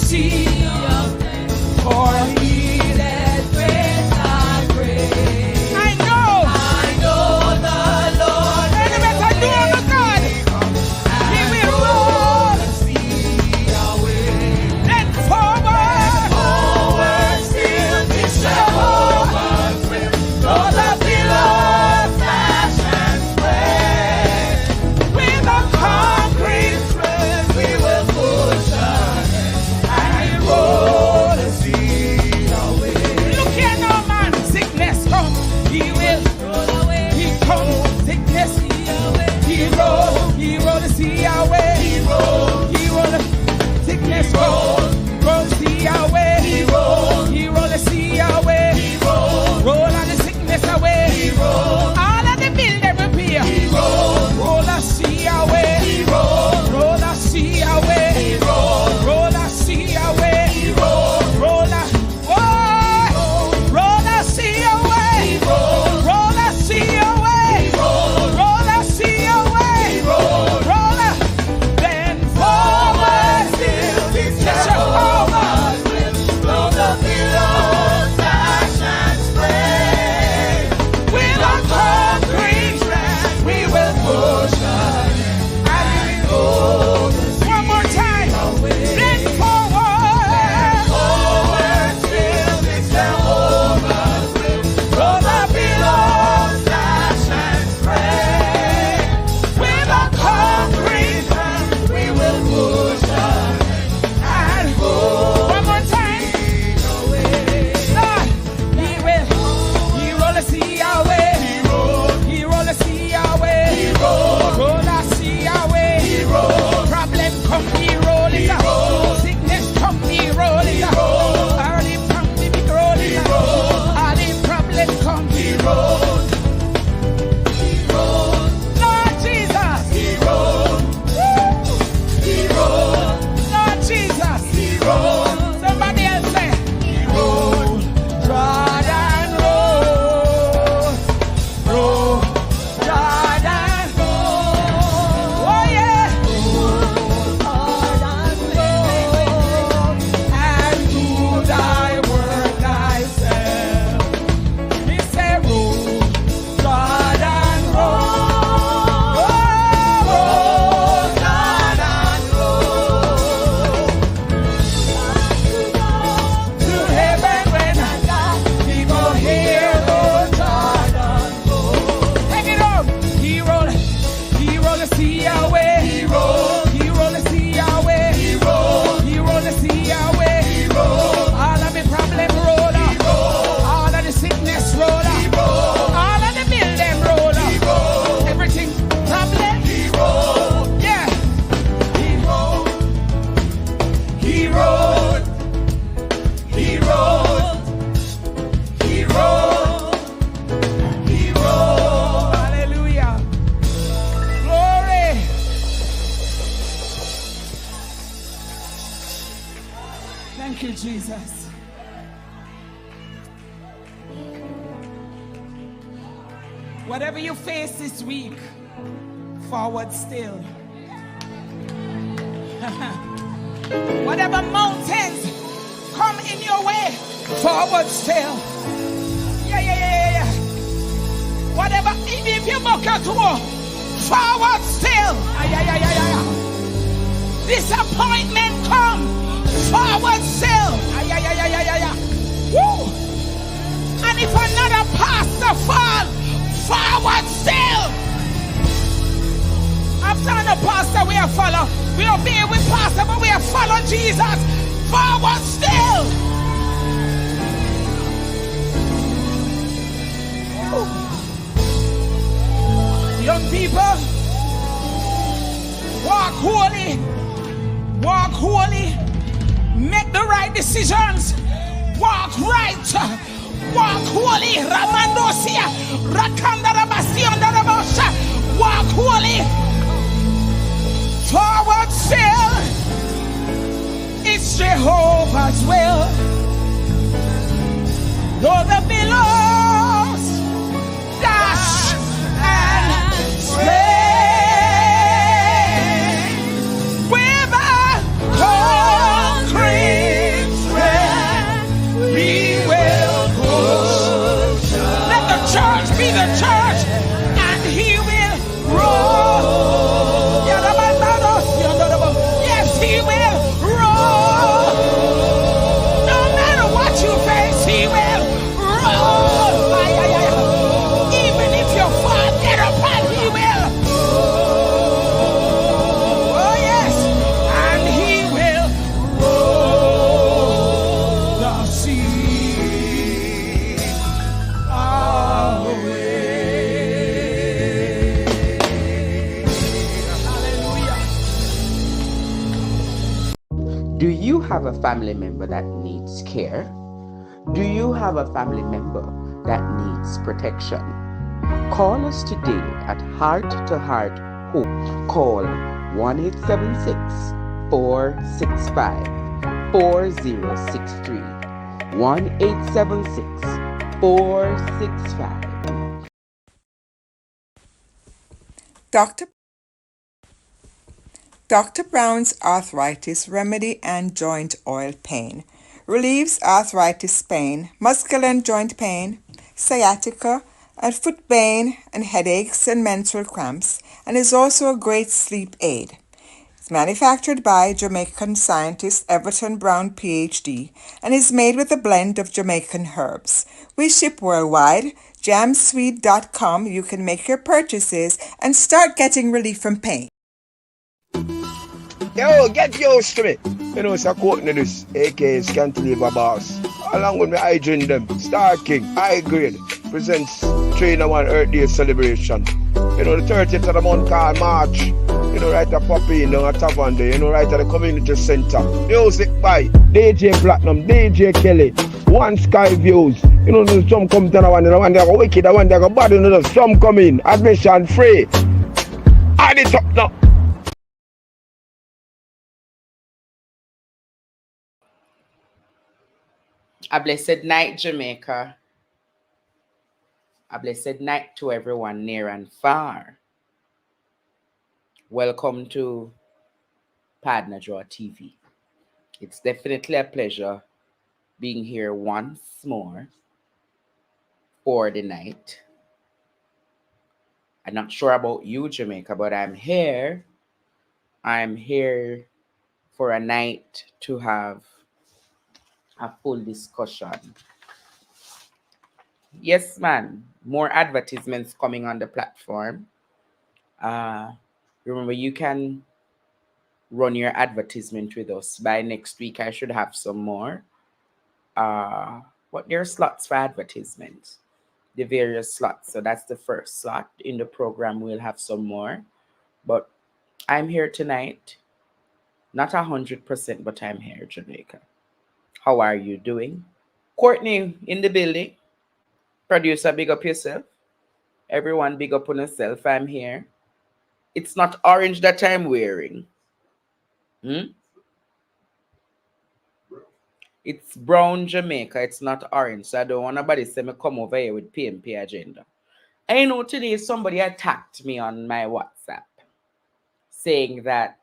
see your face. For he that grace and grace. I know the Lord. And the better do of God. He will roll the sea away. Then forward still be Jehovah will roll the billows, dash and spread. With a concrete strength we will push ahead and roll the sea away. Look here now, man. Sickness come, he will roll away. He come, sickness away. He roll the sea away. He roll the sickness roll the sea away. He roll the sea away. He roll all the sickness away. He roll all of the building repair. He roll the sea away. He roll the sea away. He roll the sea away. He roll the roll the sea away. He roll the sea away. Roll the sea away. Roll the then forward still be Jehovah will blow the billows, dash and spread. With a concrete strength we will push ahead and roll the sea one more time. Then forward still be Jehovah will blow the billows, dash and spread. With a concrete strength we will push ahead and roll one more time. Lord, he roll the sea away. He roll the sea away. Roll the sea away. Problem come, he roll it out. Sickness come, he roll it out. All the problem, he roll it out. All the problem come, he roll. Lord Jesus, he roll. Lord Jesus, he roll. Somebody else say, he roll. Jordan roll. Jordan roll. Oh yeah. Jordan roll. And do thy work thyself. He say roll. Jordan roll. Jordan roll. To heaven when he go hear the Jordan roll. Take it up. He roll the sea away. He roll the sea away. He roll the sea away. All of the problem roll up. All of the sickness roll up. All of the building roll up. Everything problem. Yeah. He rolled. Hallelujah. Glory. Thank you, Jesus. Whatever you face this week, forward still. Whatever mountains come in your way, forward still. Yeah. Whatever, even if you buck out to war, forward still. Disappointment come, forward still. Woo. And if another pastor fall, forward still. After the pastor we are follow, we obey with pastor, but we are follow Jesus. Forward still. Woo. Young people, walk holy, make the right decisions, walk right. Walk holy, Ramandosia, Rakanda Rabastion, Darabosha. Walk holy. Forward still. It's Jehovah's will. Though the billows dash and sway with a concrete Do you have a family member that needs care? Do you have a family member that needs protection? Call us today at Heart to Heart Hope. Call 1-866 465 4063. 1-866 465. Dr. Brown's Arthritis Remedy and Joint Oil Pain relieves arthritis pain, muscular and joint pain, sciatica, and foot pain and headaches and menstrual cramps, and is also a great sleep aid. It's manufactured by Jamaican scientist Everton Brown, PhD, and is made with a blend of Jamaican herbs. We ship worldwide. Jamsweet.com. You can make your purchases and start getting relief from pain. Yo, get used to me. You know, it's a quote in this, aka Cantilever Boss. Along with me, I drink them. Star King, high grade, presents 3-in-1 Earth Day celebration. You know, the 30th of the month called March. You know, right at Poppy, you know, at Tavern Day, you know, right at the community center. Music by DJ Platinum, DJ Kelly, One Sky Views. You know, some come to the one they go wicked, the one they go bad, you know, some come in. Admission free. Add it up now. A blessed night, Jamaica. A blessed night to everyone near and far. Welcome to Partner Draw TV. It's definitely a pleasure being here once more for the night. I'm not sure about you, Jamaica, but I'm here. I'm here for a night to have a full discussion. Yes, man. More advertisements coming on the platform. Remember, you can run your advertisement with us. By next week, I should have some more. But there are slots for advertisements, the various slots. So that's the first slot. In the program, we'll have some more. But I'm here tonight. Not 100%, but I'm here, Jamaica. How are you doing? Courtney in the building. Producer, big up yourself. Everyone, big up on yourself. I'm here. It's not orange that I'm wearing. It's brown Jamaica. It's not orange. So I don't want nobody say me come over here with PMP agenda. I know today somebody attacked me on my WhatsApp saying that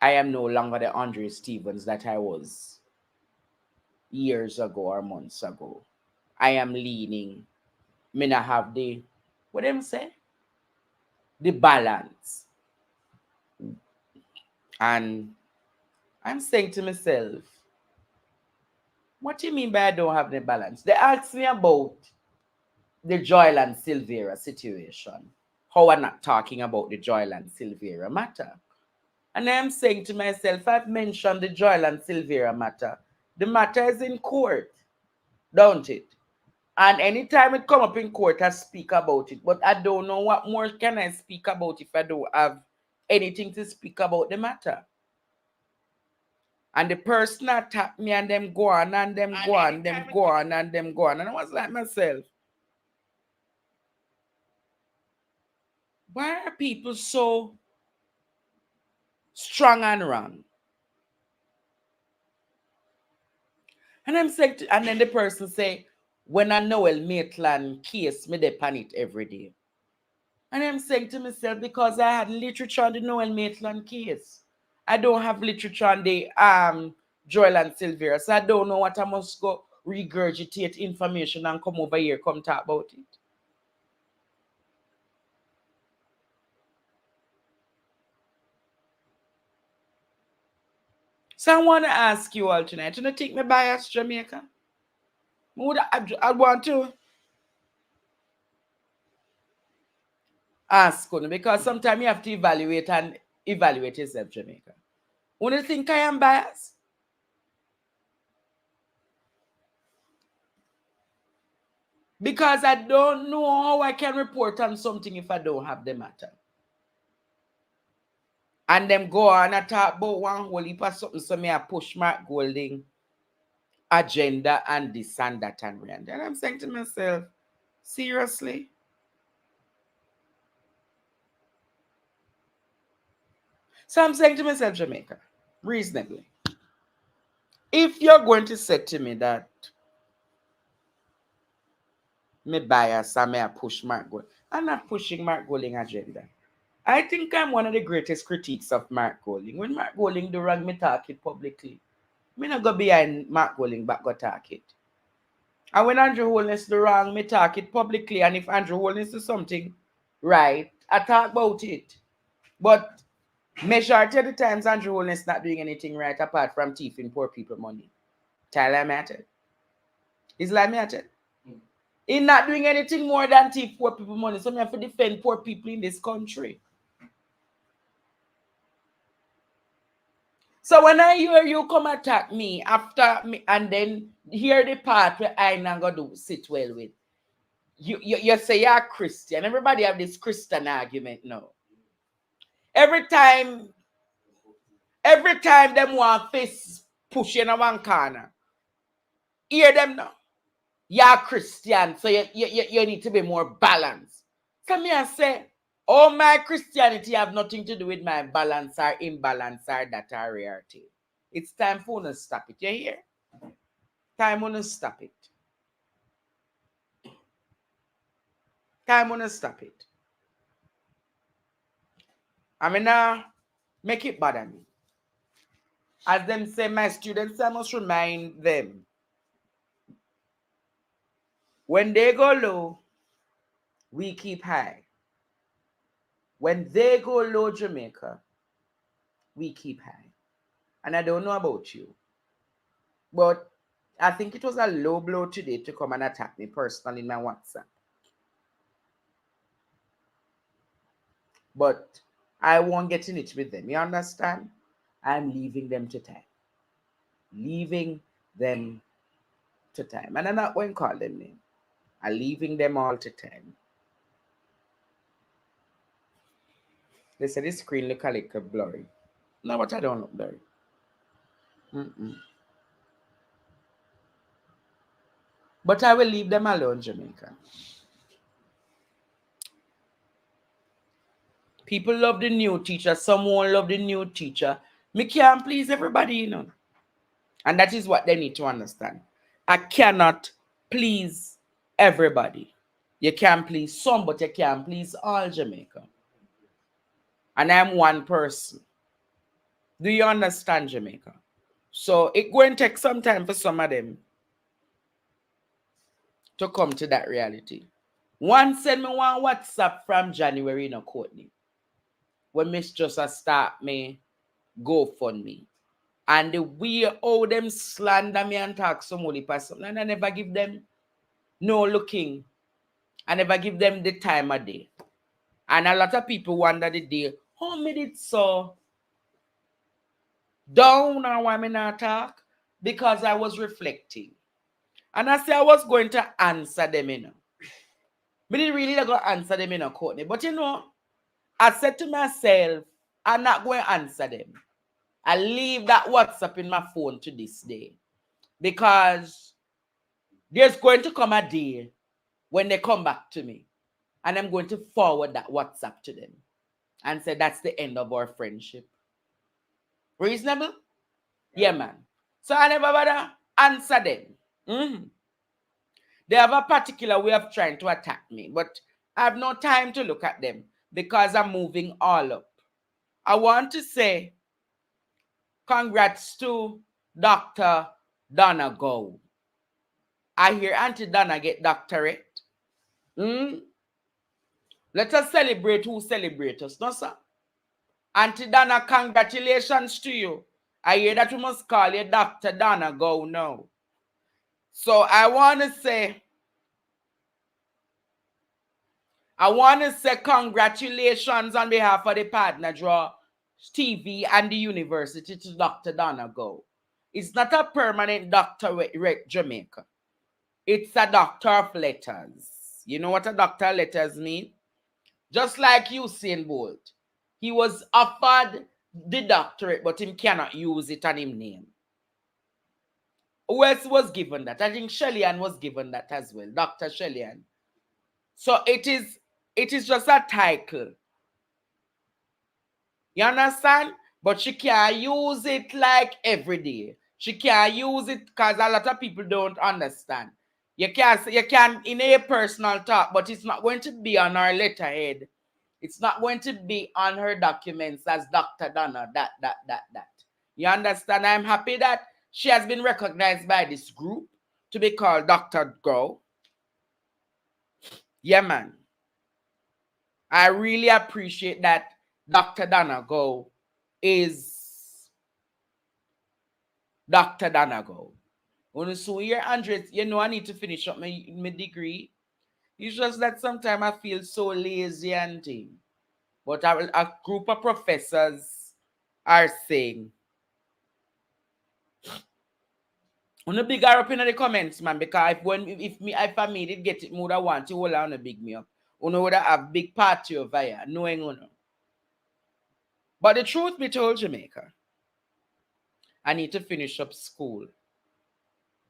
I am no longer the Andrestephens that I was years ago or months ago. I am leaning. Me not have the, what them say? The balance. And I'm saying to myself, what do you mean by I don't have the balance? They asked me about the Joel and Silvera situation. How I'm not talking about the Joel and Silvera matter. And I'm saying to myself, I've mentioned the Joel and Silvera matter. The matter is in court, don't it? And anytime it come up in court, I speak about it. But I don't know what more can I speak about if I don't have anything to speak about the matter. And the person attacked me and them go on and them go on, them go on and them go on. And I was like myself, why are people so strong and wrong? And I'm saying, and then the person say, when I Noel Maitland case, me depend it every day. And I'm saying to myself, because I had literature on the Noel Maitland case. I don't have literature on the Joel and Silvera, so I don't know what I must go regurgitate information and come over here, come talk about it. So I want to ask you all tonight, you know, take me bias, Jamaica? I want to ask you, because sometimes you have to evaluate yourself, Jamaica. When you think I am biased? Because I don't know how I can report on something if I don't have the matter. And them go on and talk about one whole heap of something, so me I push Mark Golding agenda and this and that and rand. And I'm saying to myself, seriously? So I'm saying to myself, Jamaica, reasonably, if you're going to say to me that me bias and me I push Mark Golding, I'm not pushing Mark Golding agenda. I think I'm one of the greatest critiques of Mark Golding. When Mark Golding do wrong, me talk it publicly. Me not go behind Mark Golding back go talk it. And when Andrew Holness do wrong, me talk it publicly. And if Andrew Holness do something right, I talk about it. But majority of the times Andrew Holness not doing anything right apart from thieving poor people money. Tyler Matter. It's like me at it. He's not doing anything more than thief poor people money. So me have to defend poor people in this country. So when I hear you come attack me after me and then hear the part where I'm not gonna do sit well with, you say you're Christian. Everybody have this Christian argument now. Every time them want face push in one corner, hear them now. You're Christian, so you need to be more balanced. So me I say, oh, my Christianity have nothing to do with my balance or imbalance or that or rarity. It's time for us to stop it. You hear? Time for us to stop it. Time for us to stop it. I mean, make it bother me. As them say, my students, I must remind them. When they go low, we keep high. When they go low, Jamaica, we keep high. And I don't know about you, but I think it was a low blow today to come and attack me personally in my WhatsApp. But I won't get in it with them. You understand? I'm leaving them to time. Leaving them to time. And I'm not going to call them name. I'm leaving them all to time. They said this screen look a little blurry. No, but I don't look blurry. But I will leave them alone, Jamaica. People love the new teacher. Someone love the new teacher. Me can't please everybody, you know. And that is what they need to understand. I cannot please everybody. You can please some, but you can't please all, Jamaica. And I'm one person. Do you understand, Jamaica? So it going to take some time for some of them to come to that reality. One send me one WhatsApp from January, no Courtney. When Miss just start me GoFundMe. And the way how them slander me and talk some holy person, and I never give them no looking. I never give them the time of day. And a lot of people wonder the day, how made it so down or why me not talk? Because I was reflecting. And I said I was going to answer them, you know. But didn't really go answer them, you know, Courtney. But you know, I said to myself, I'm not going to answer them. I leave that WhatsApp in my phone to this day. Because there's going to come a day when they come back to me. And I'm going to forward that WhatsApp to them. And say that's the end of our friendship. Reasonable? Yeah, man. So I never bother answer them. They have a particular way of trying to attack me. But I have no time to look at them. Because I'm moving all up. I want to say congrats to Dr. Donna Go. I hear Auntie Donna get doctorate. Let us celebrate who celebrates us, no sir? Auntie Donna, congratulations to you. I hear that we must call you Dr. Donna Go now. So I want to say congratulations on behalf of the Partner Draw TV and the university to Dr. Donna Go. It's not a permanent doctorate, Jamaica. It's a doctor of letters. You know what a doctor of letters mean? Just like Usain Bolt. He was offered the doctorate, but him cannot use it on him name. Who else was given that? I think Shellyan was given that as well, Dr. Shellyan. So it is just a title. You understand? But she can't use it like every day. She can't use it because a lot of people don't understand. You can in a personal talk, but it's not going to be on her letterhead. It's not going to be on her documents as Dr. Donna, that. You understand? I'm happy that she has been recognized by this group to be called Dr. Go. Yeah, man. I really appreciate that Dr. Donna Go is Dr. Donna Go. When so here, Andres, you know I need to finish up my degree. It's just that sometimes I feel so lazy and thing. But a group of professors are saying, on a big up in the comments, man, because if I made it get it more than want to hold on a big me up. You know would have big party over here, knowing you know. But the truth be told, Jamaica, I need to finish up school.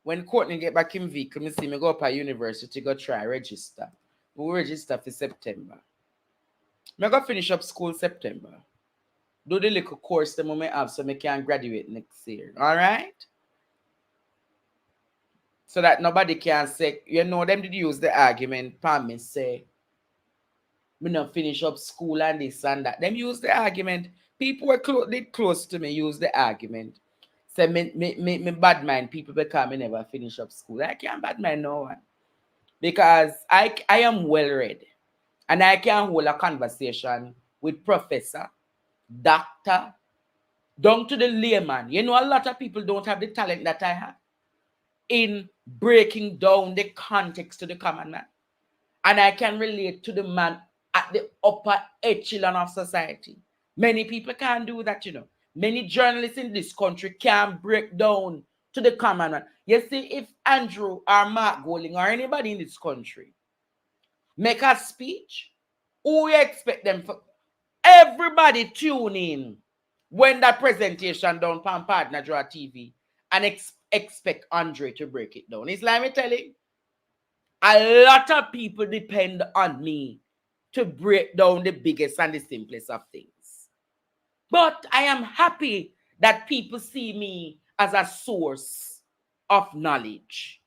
When Courtney get back in vehicle, me see me go up at university, go try register. We register for September. I go finish up school September. Do the little course the moment I have so I can graduate next year. All right? So that nobody can say, you know, them did use the argument, Pam me say, me not finish up school and this and that. Them use the argument. People were close to me use the argument. Say me bad mind people because me never finish up school. I can't bad mind no one. Because I am well read. And I can hold a conversation with professor, doctor, down to the layman. You know, a lot of people don't have the talent that I have in breaking down the context to the common man. And I can relate to the man at the upper echelon of society. Many people can't do that, you know. Many journalists in this country can't break down to the common man. You see, if Andrew or Mark Golding or anybody in this country make a speech, who you expect them for? Everybody tune in when that presentation done on Partner Draw TV and expect Andre to break it down. It's like me telling, a lot of people depend on me to break down the biggest and the simplest of things. But I am happy that people see me as a source of knowledge.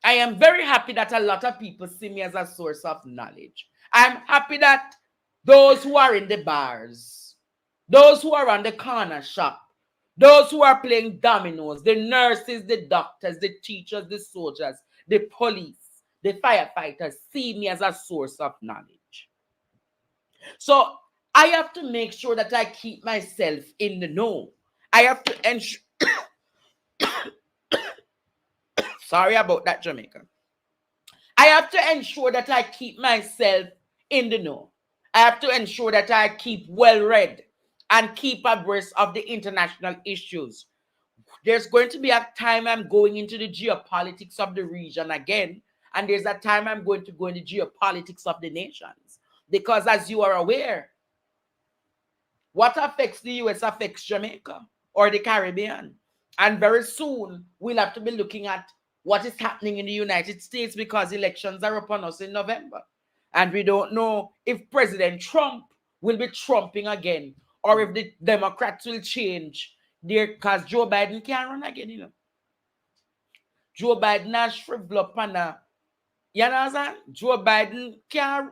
I am very happy that a lot of people see me as a source of knowledge. I'm happy that those who are in the bars, those who are on the corner shop, those who are playing dominoes, the nurses, the doctors, the teachers, the soldiers, the police, the firefighters see me as a source of knowledge. So I have to make sure that I keep myself in the know. I have to ensure. Sorry about that, Jamaica. I have to ensure that I keep myself in the know. I have to ensure that I keep well read and keep abreast of the international issues. There's going to be a time I'm going into the geopolitics of the region again, and there's a time I'm going to go into geopolitics of the nations. Because as you are aware, what affects the US affects Jamaica or the Caribbean. And very soon, we'll have to be looking at what is happening in the United States because elections are upon us in November. And we don't know if President Trump will be trumping again or if the Democrats will change there because Joe Biden can't run again, you know. Joe Biden has shriveled up and you know, Joe Biden can't,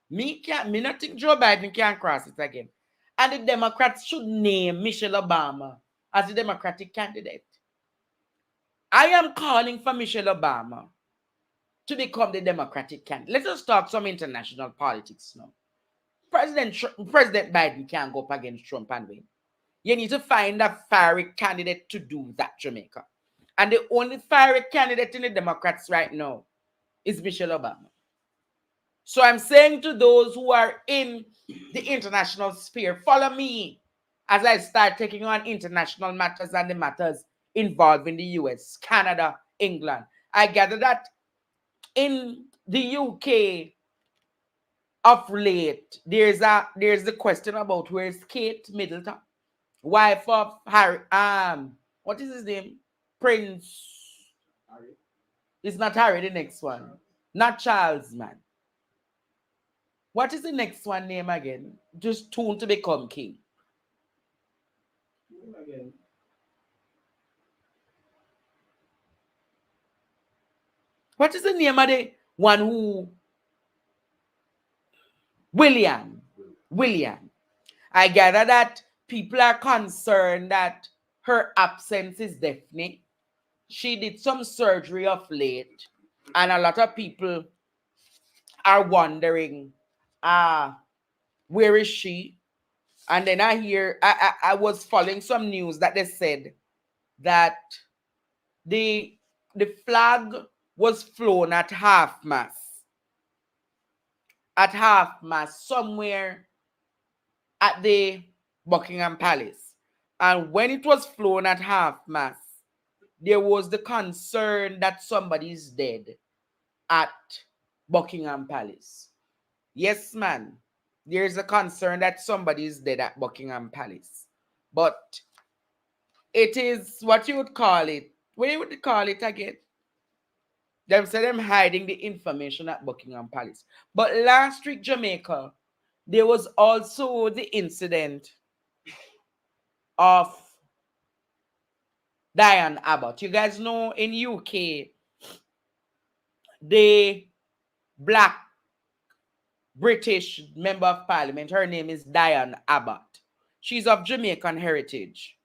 me not think Joe Biden can cross it again. And the Democrats should name Michelle Obama as the Democratic candidate. I am calling for Michelle Obama to become the Democratic candidate. Let's just talk some international politics now. President Biden can't go up against Trump and win. You need to find a fiery candidate to do that, Jamaica. And the only fiery candidate in the Democrats right now is Michelle Obama. So I'm saying to those who are in the international sphere, follow me as I start taking on international matters and the matters involving the US, Canada, England. I gather that in the UK of late, there's the question about where is Kate Middleton. wife of Harry, what is his name? Prince. Harry. It's not Harry, the next one. Not Charles, man. What is the next one name again? Just soon to become king. Name again. What is the name of the one who? William. William. I gather that people are concerned that her absence is definite. She did some surgery of late, and a lot of people are wondering, where is she? And then I hear, I was following some news that they said that the flag was flown at half mast. At half mast somewhere at the Buckingham Palace. And when it was flown at half mast, there was the concern that somebody's dead at Buckingham Palace. Yes, man. There's a concern that somebody's dead at Buckingham Palace. But it is what you would call it. What you would call it again? Them say them hiding the information at Buckingham Palace. But last week, Jamaica, there was also the incident of Diane Abbott. You guys know in UK, the black British member of parliament, her name is Diane Abbott. She's of Jamaican heritage.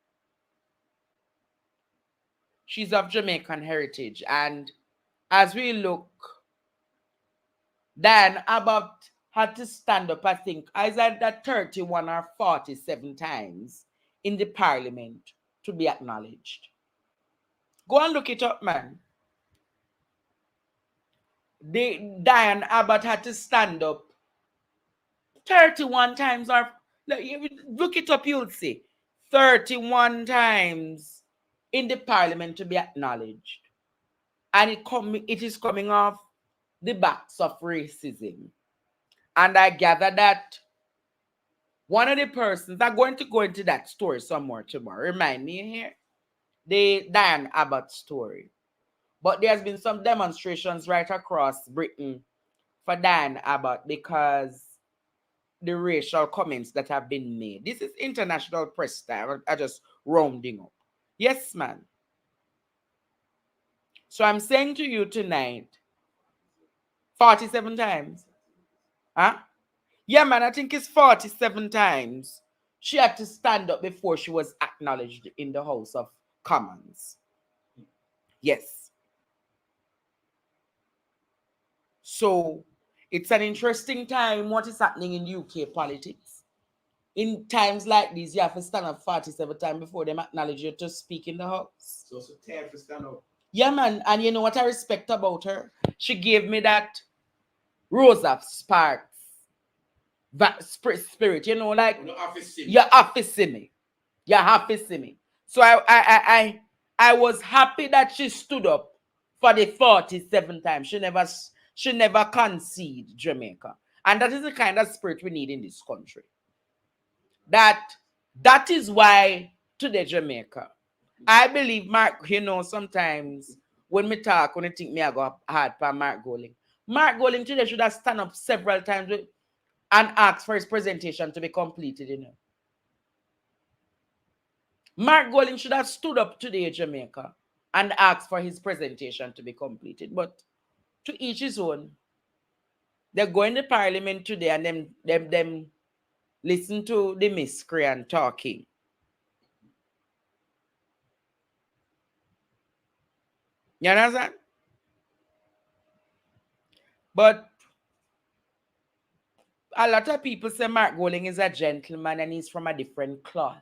She's of Jamaican heritage. And as we look, Diane Abbott had to stand up, I think, either 31 or 47 times in the parliament to be acknowledged. Go and look it up, man. Diane Abbott had to stand up 31 times, or look it up, you'll see. 31 times in the parliament to be acknowledged. And it is coming off the backs of racism. And I gather that one of the persons, I'm going to go into that story some more tomorrow. Remind me here. The Diane Abbott story. But there's been some demonstrations right across Britain for Diane Abbott because the racial comments that have been made. This is international press time. I just rounding up. Yes, man. So I'm saying to you tonight, 47 times. Huh? Yeah, man, I think it's 47 times. She had to stand up before she was acknowledged in the House of Commons. Yes. So it's an interesting time what is happening in UK politics. In times like these, you have to stand up 47 times before them acknowledge you to speak in the House. So time to stand up. Yeah, man. And you know what I respect about her? She gave me that Rosa Sparks spirit. You know, like you're happy see me. You're happy see me. So I was happy that she stood up for the 47th time. She never conceded Jamaica. And that is the kind of spirit we need in this country. That is why today Jamaica, I believe Mark, you know, sometimes when I think me I go hard for Mark Goling. Mark Goling today should have stand up several times and asked for his presentation to be completed, you know. Mark Goling should have stood up today, Jamaica, and asked for his presentation to be completed. But to each his own. They're going to parliament today and them listen to the miscreant talking. You understand? But a lot of people say Mark Goling is a gentleman and he's from a different cloth.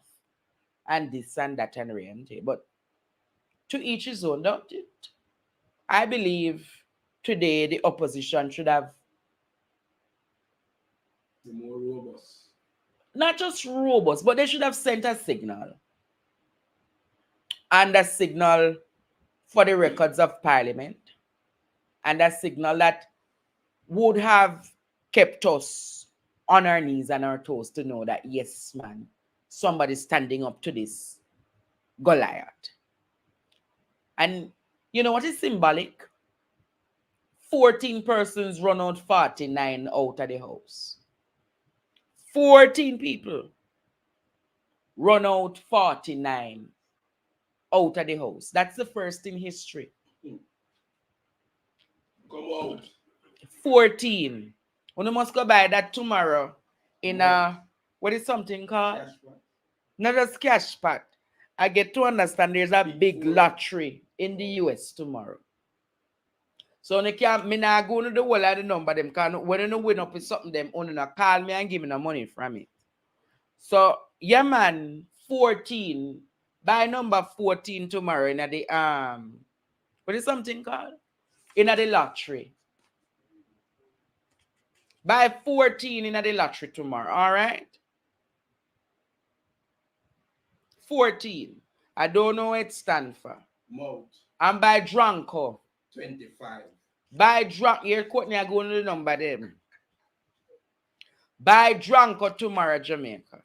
And this and that and reality. But to each his own, don't it? I believe today the opposition should have more robust. Not just robust, but they should have sent a signal. And a signal for the records of Parliament. And a signal that would have kept us on our knees and our toes to know that, yes, man, somebody standing up to this Goliath. And you know what is symbolic? 14 persons run out 49 out of the house. 14 people run out 49 out of the house. That's the first in history. Come out. 14. We must go buy that tomorrow in a, what is something called? Not a cash pot. I get to understand there's a big lottery in the US tomorrow. So they can't, me not go to the whole of the number them, because when you win up with something, them only call me and give me the money from it. So, yeah man, 14, buy number 14 tomorrow in the, what is something called? In the lottery. Buy 14 in the lottery tomorrow, all right? 14. I don't know what it stands for. Mouth. And buy Drunko. 25. Buy drunk. You're quoting, I go to the number them. Buy Drunko tomorrow, Jamaica.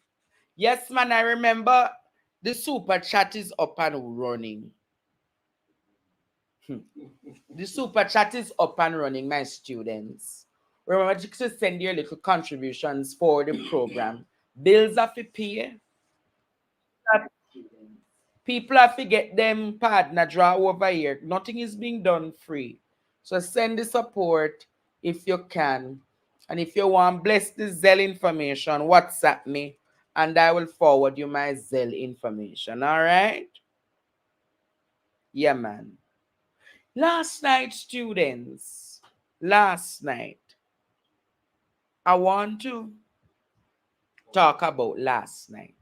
Yes, man, I remember the super chat is up and running. The super chat is up and running, my students. Remember to send your little contributions for the program. Bills have to pay. People have to get them partner draw over here. Nothing is being done free. So send the support if you can. And if you want, bless the Zelle information, WhatsApp me, and I will forward you my Zelle information. All right? Yeah, man. Last night, students, last night, I want to talk about last night.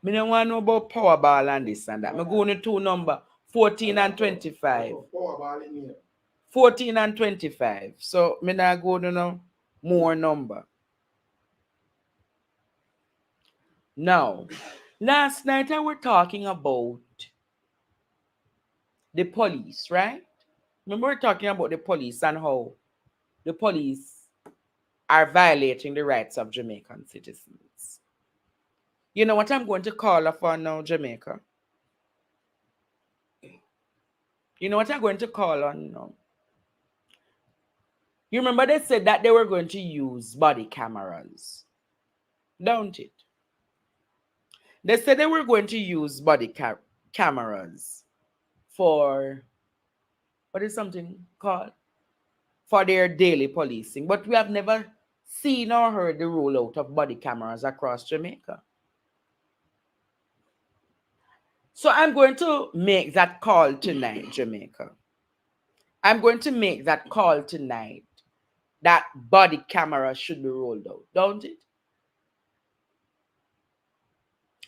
Me don't want to know about Powerball and this and that. I'm going to two number 14 and 25. 14 and 25. So me not going to know more number. Now, last night I were talking about the police, right? Remember we're talking about the police and how the police are violating the rights of Jamaican citizens. You know what I'm going to call upon now, Jamaica? You know what I'm going to call on now? You remember they said that they were going to use body cameras, don't it? They said they were going to use body cameras for, what is something called? For their daily policing. But we have never seen or heard the rollout of body cameras across Jamaica. So I'm going to make that call tonight, Jamaica. I'm going to make that call tonight that body camera should be rolled out, don't it?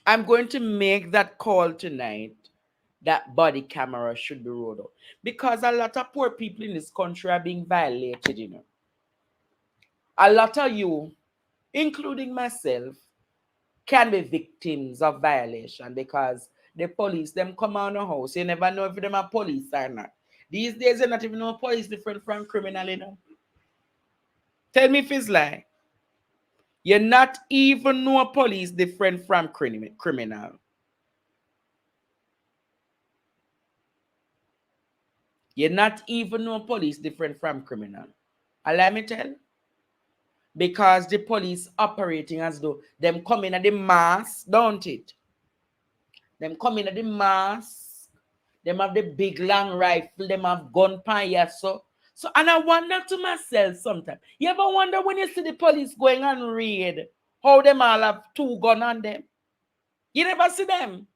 I'm going to make that call tonight that body camera should be rolled out. Because a lot of poor people in this country are being violated, you know. A lot of you, including myself, can be victims of violation because the police, them come out of the house. You never know if them are police or not. These days, you not even know police different from criminal, you know. Tell me if it's lie. You not even know police different from criminal. You not even know police different from criminal. And let me tell. Because the police operating as though them coming at the mass, don't it? Them coming at the mass. Them have the big long rifle. Them have gun fire. So, and I wonder to myself sometimes. You ever wonder when you see the police going and raid, how them all have 2 guns on them? You never see them.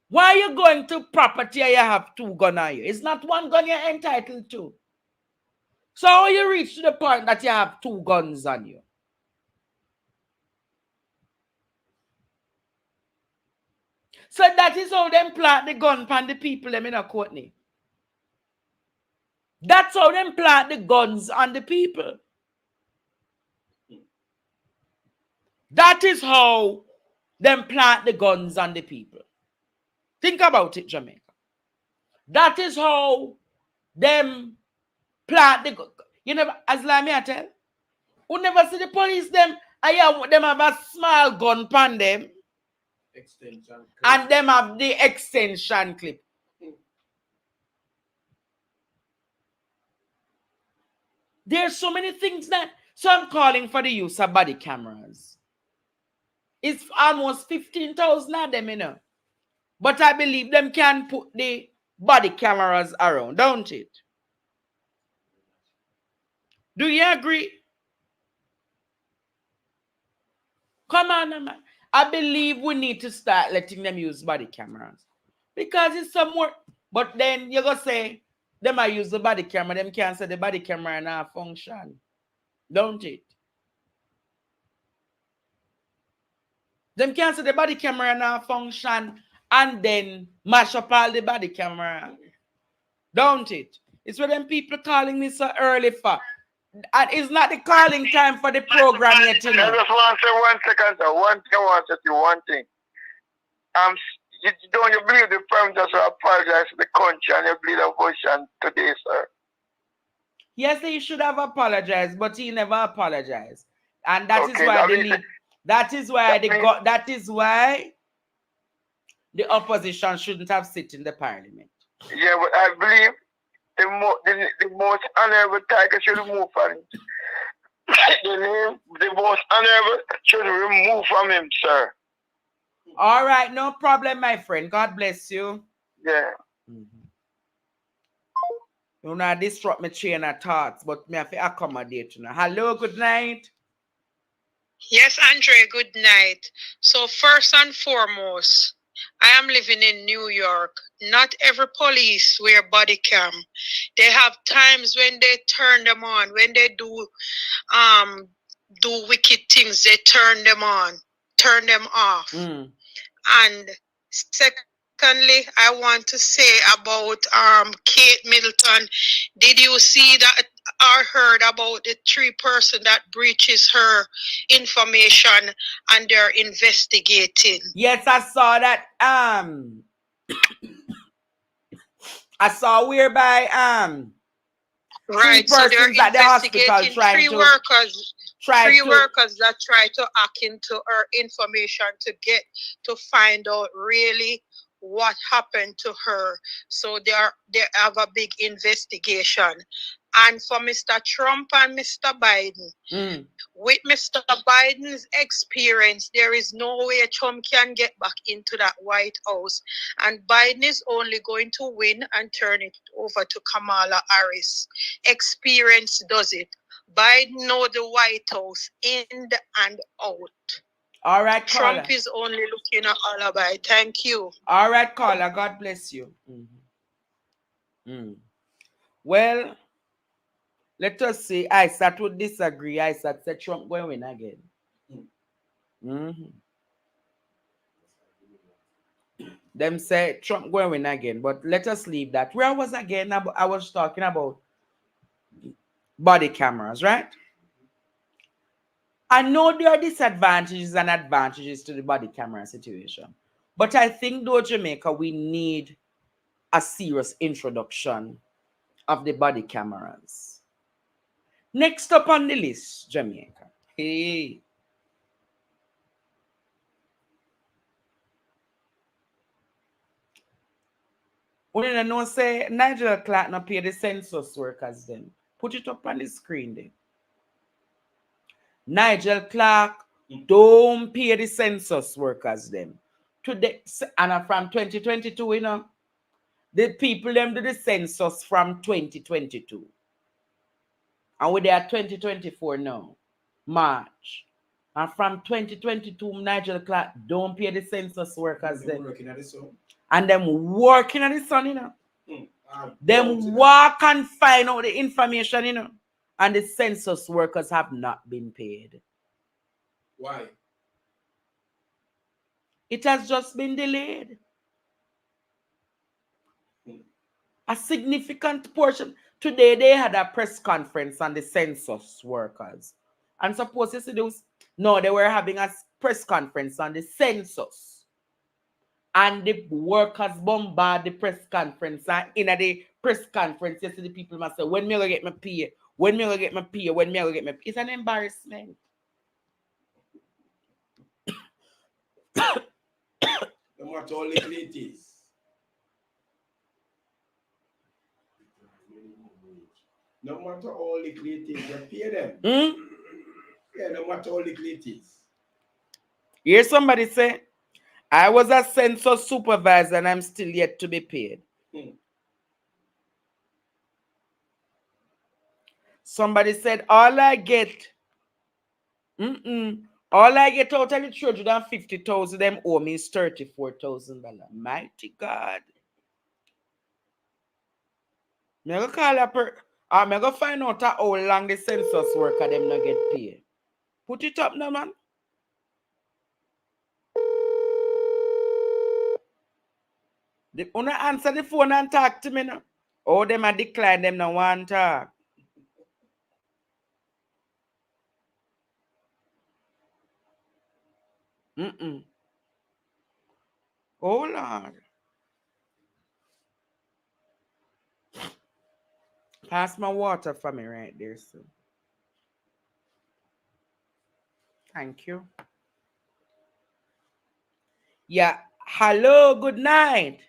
Why are you going to property and you have 2 guns on you? It's not 1 gun you're entitled to. So how you reach to the point that you have 2 guns on you? So that is how them plant the gun pan the people them in a Courtney. That's how them plant the guns on the people. That is how them plant the guns on the people. Think about it, Jamaica. That is how them plant the gun. You know, as let me tell, Who never see the police them? I have them have a small gun pan them. Extension clip. And them have the extension clip. There's so many things that. So I'm calling for the use of body cameras. It's almost 15,000 of them, you know. But I believe them can put the body cameras around, don't it? Do you agree? Come on, man. I believe we need to start letting them use body cameras. Because it's some more. But then you're going to say, them I use the body camera, them can't say the body camera not function. Don't it? Them can't say the body camera not function and then mash up all the body camera. Don't it? It's what them people calling me so early for. And it's not the calling time for the program yet, you know. I just want to say 1 second, sir. One thing I want to say one thing. Don't you believe the Prime Minister apologized to the country and you believe the position today, sir? Yes, he should have apologized, but he never apologized. And that Okay, is why that they means- need, that is why the opposition shouldn't have sit in the parliament. Yeah, but I believe the most honorable tiger should remove from him. The most honorable should remove from him, sir. All right, no problem, my friend. God bless you. Yeah. You know, disrupt my train of thoughts, but me have to accommodate you now. Hello, good night. Yes, Andre, good night. So first and foremost, I am living in New York. Not every police wear body cam. They have times when they turn them on. When they do wicked things, they turn them on, turn them off. And secondly, I want to say about Kate Middleton. Did you see that or heard about the 3 person that breaches her information and they're investigating? Yes, I saw that. I saw whereby right, so they're at the hospital investigating trying 3 to workers. 3 workers that try to hack into her information to find out really what happened to her. So they have a big investigation. And for Mr. Trump and Mr. Biden, with Mr. Biden's experience, there is no way Trump can get back into that White House. And Biden is only going to win and turn it over to Kamala Harris. Experience does it. Biden know the White House in and out. All right, caller. Trump is only looking at alibi. Thank you. All right, caller. God bless you. Well, let us see. Isaac would disagree. Isaac said Trump going to win again. Them say Trump going to win again. But let us leave that. Where I was again, I was talking about body cameras, right? I know there are disadvantages and advantages to the body camera situation. But I think, though, Jamaica, we need a serious introduction of the body cameras. Next up on the list, Jamaica. Hey. We don't know, say, Nigel Clark not pay the census workers then. Put it up on the screen then. Nigel Clark don't pay the census workers them. Today, and from 2022, you know, the people them do the census from 2022. And we're there 2024 now, March. And from 2022, Nigel Clark don't pay the census workers then. Working at the sun. And them working at the sun, you know. Them walk and find out the information, you know. And the census workers have not been paid. Why? It has just been delayed. A significant portion. Today they had a press conference on the census workers. And suppose you see those. No, they were having a press conference on the census. And the workers bombard the press conference. And in the press conference, you see the people must say, when me go get my pay? When me gonna get my pay? When me gonna get my pay? It's an embarrassment. No matter how little it is. No matter how little it is, you pay them. Yeah, no matter how little it is. Hear somebody say, I was a census supervisor and I'm still yet to be paid. Somebody said, all I get out of the 350,000 them owe me is $34,000. Mighty God. I'm going to find out how long the census worker them not get paid. Put it up now, man. They wanna answer the phone and talk to me now. Oh, them a decline them no one talk. Oh Lord. Pass my water for me right there, sir. Thank you. Yeah. Hello, good night.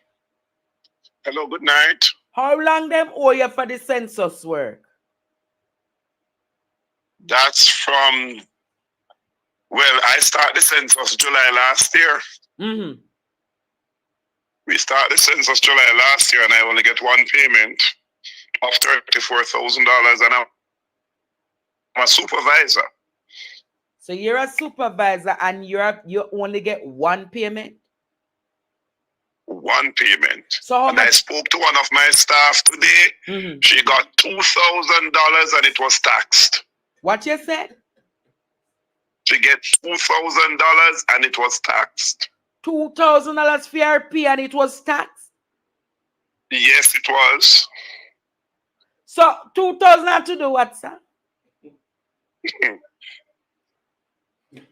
Hello, good night. How long them owe you for the census work? That's from, well, I started the census July last year. We started the census July last year and I only get one payment of $34,000 and I'm a supervisor. So you're a supervisor and you only get one payment? One payment. So and I spoke to one of my staff today. She got $2,000 and it was taxed. What you said? She gets $2,000 and it was taxed. $2,000 for RP and it was taxed? Yes, it was. So $2,000 had to do what, sir?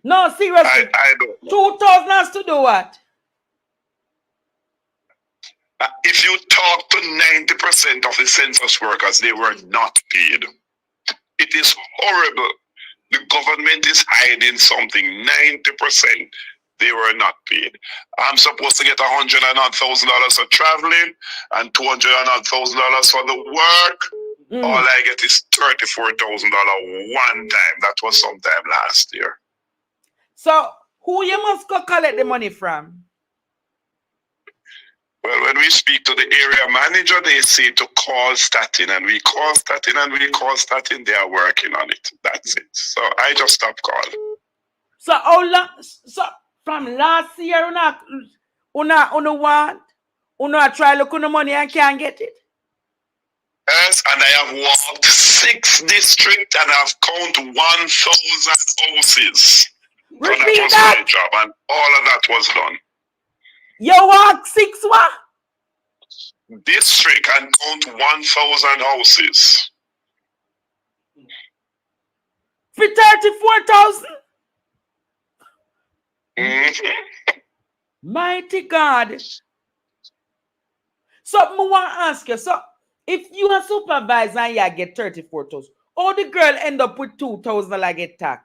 No, seriously. I don't know. $2,000 has to do what? If you talk to 90% of the census workers, they were not paid. It is horrible. The government is hiding something. 90%, they were not paid. I'm supposed to get $100,000 for traveling and $200,000 for the work. All I get is $34,000 one time. That was sometime last year. So who you must go collect the money from? Well, when we speak to the area manager, they say to call Statin, and we call Statin, and we call Statin. They are working on it. That's it. So I just stopped calling. So how long? So from last year, una try look on the money and can't get it. Yes, and I have walked 6 districts and I've counted 1,000 houses. Repeat so that was that. my job, and all of that was done. You walk 6 what? District and count 1,000 houses. For 34,000? Mighty God. So I want to ask you, so if you are supervisor and you get 34,000, how the girl end up with 2,000 like get tax?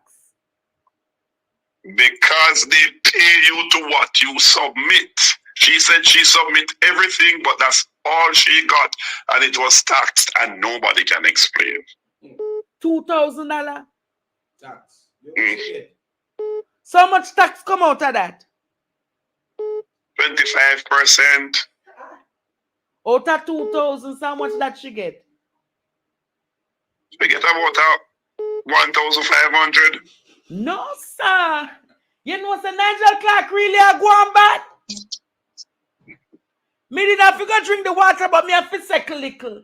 Because they pay you to what you submit. She said she submit everything, but that's all she got, and it was taxed, and nobody can explain. $2,000 Tax. So much tax come out of that? 25%. Out of 2,000, so how much that she get? We get about 1,500. No, sir. You know, Sir Nigel Clark really a go on bad. Me did not figure drink the water, but me have to second little.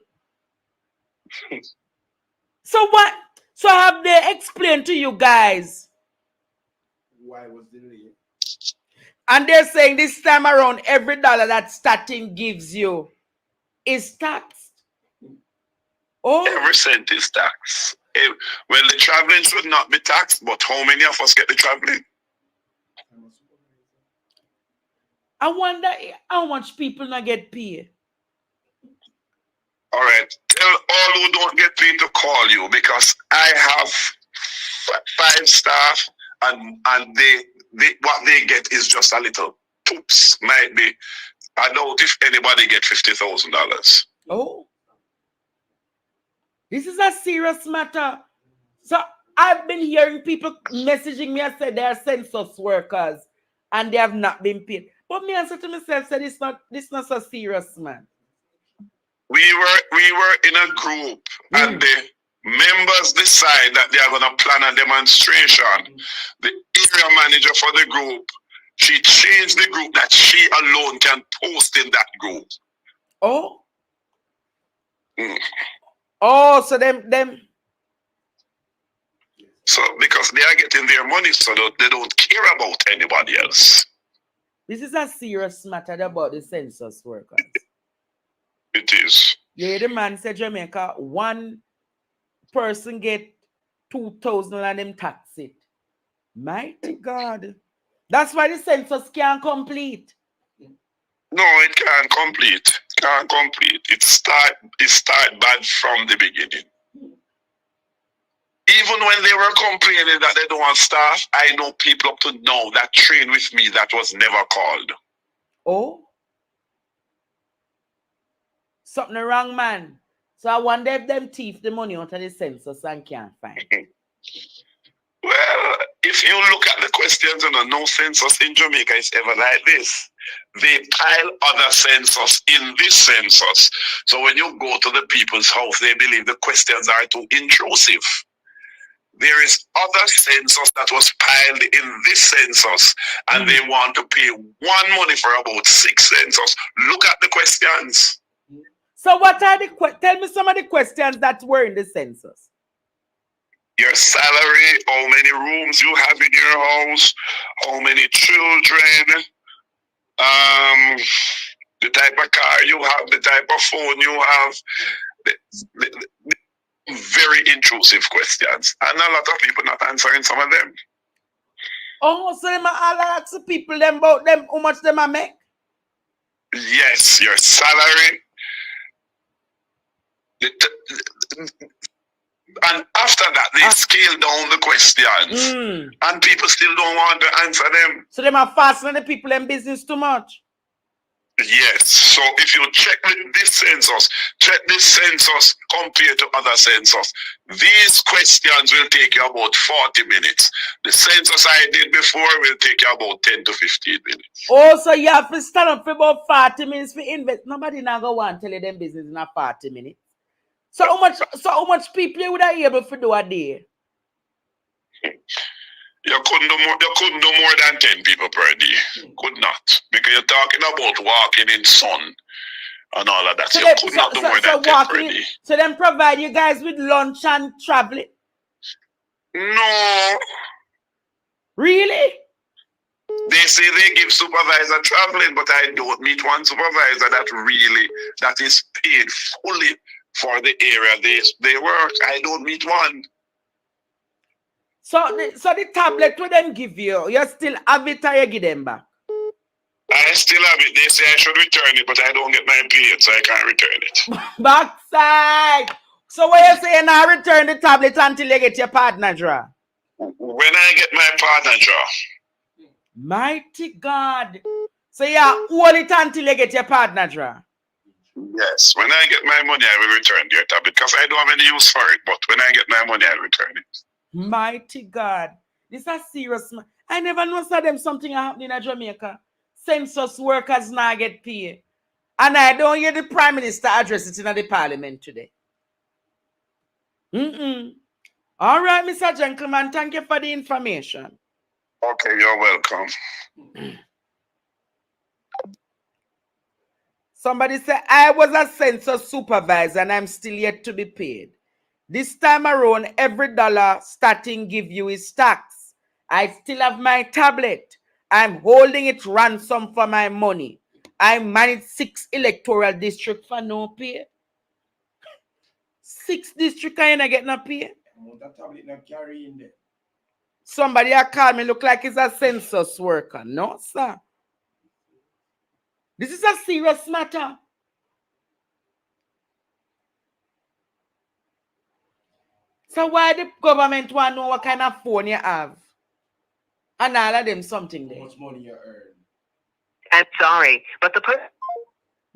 So what? So have they explained to you guys? Why was the delay? And they're saying this time around, every dollar that Statin gives you is taxed. Oh. Every cent is taxed. Well, the traveling should not be taxed, but how many of us get the traveling? I wonder how much people not get paid. All right. Tell all who don't get paid to call you, because I have 5 staff, and they what they get is just a little poops. Might be. I doubt if anybody get $50,000. Oh, this is a serious matter. So I've been hearing people messaging me and say they are census workers and they have not been paid. But me answer to myself said this not so serious, man. We were in a group, and the members decide that they are going to plan a demonstration. The area manager for the group, she changed the group that she alone can post in that group. Oh. Oh, so them. So because they are getting their money, so they don't care about anybody else. This is a serious matter about the census workers. It is. Yeah, the man said Jamaica, one person get 2,000 and them tax it. Mighty God. That's why the census can't complete. No, it can't complete. Can't complete. It start bad from the beginning. Even when they were complaining that they don't have staff, I know people up to now that train with me that was never called. Oh? Something wrong, man. So I wonder if them thief the money out of the census and can't find. Well, if you look at the questions, no census in Jamaica is ever like this. They pile other census in this census. So when you go to the people's house, they believe the questions are too intrusive. There is other census that was piled in this census, and they want to pay one money for about 6 census. Look at the questions. So what are tell me some of the questions that were in the census. Your salary, how many rooms you have in your house, how many children, the type of car you have, the type of phone you have. Very intrusive questions, and a lot of people not answering some of them. Oh, so them all ask the people them about them, how much them a make? Yes, your salary. And after that, they scale down the questions, and people still don't want to answer them. So them are fastening the people in business too much. Yes. So if you check this census, check this census compared to other census, these questions will take you about 40 minutes. The census I did before will take you about 10 to 15 minutes. Oh, so you have to stand up for about 40 minutes for invest. Nobody now go want to tell you them business in a 40 minutes. So how much people you would have able to do a day? You couldn't do more than 10 people per day. Could not. Because you're talking about walking in sun and all of that. So you could not do more than 10 per day. So then provide you guys with lunch and traveling? No. Really? They say they give supervisor traveling, but I don't meet one supervisor that is paid fully for the area they work. I don't meet one. So the tablet will them give you still have it or you give them back? I still have it. They say I should return it, but I don't get my pay, so I can't return it. Backside. So what you saying now, return the tablet until you get your partner draw? When I get my partner draw. Mighty God. So yeah, hold it until you get your partner draw? Yes. When I get my money, I will return your tablet because I don't have any use for it, but when I get my money, I'll return it. Mighty God. This is a serious man. I never know saw them something happening in Jamaica. Census workers now get paid. And I don't hear the Prime Minister address it in the Parliament today. All right, Mr. Gentleman, thank you for the information. Okay, you're welcome. Somebody said, I was a census supervisor and I'm still yet to be paid. This time around, every dollar starting give you is tax. I still have my tablet. I'm holding it ransom for my money. I manage 6 electoral districts for no pay. 6 districts and I get no pay. That tablet not carry in there. Somebody call me look like it's a census worker. No, sir. This is a serious matter. So why the government want to know what kind of phone you have? And all of them something there. How much money you earn? I'm sorry, but the person.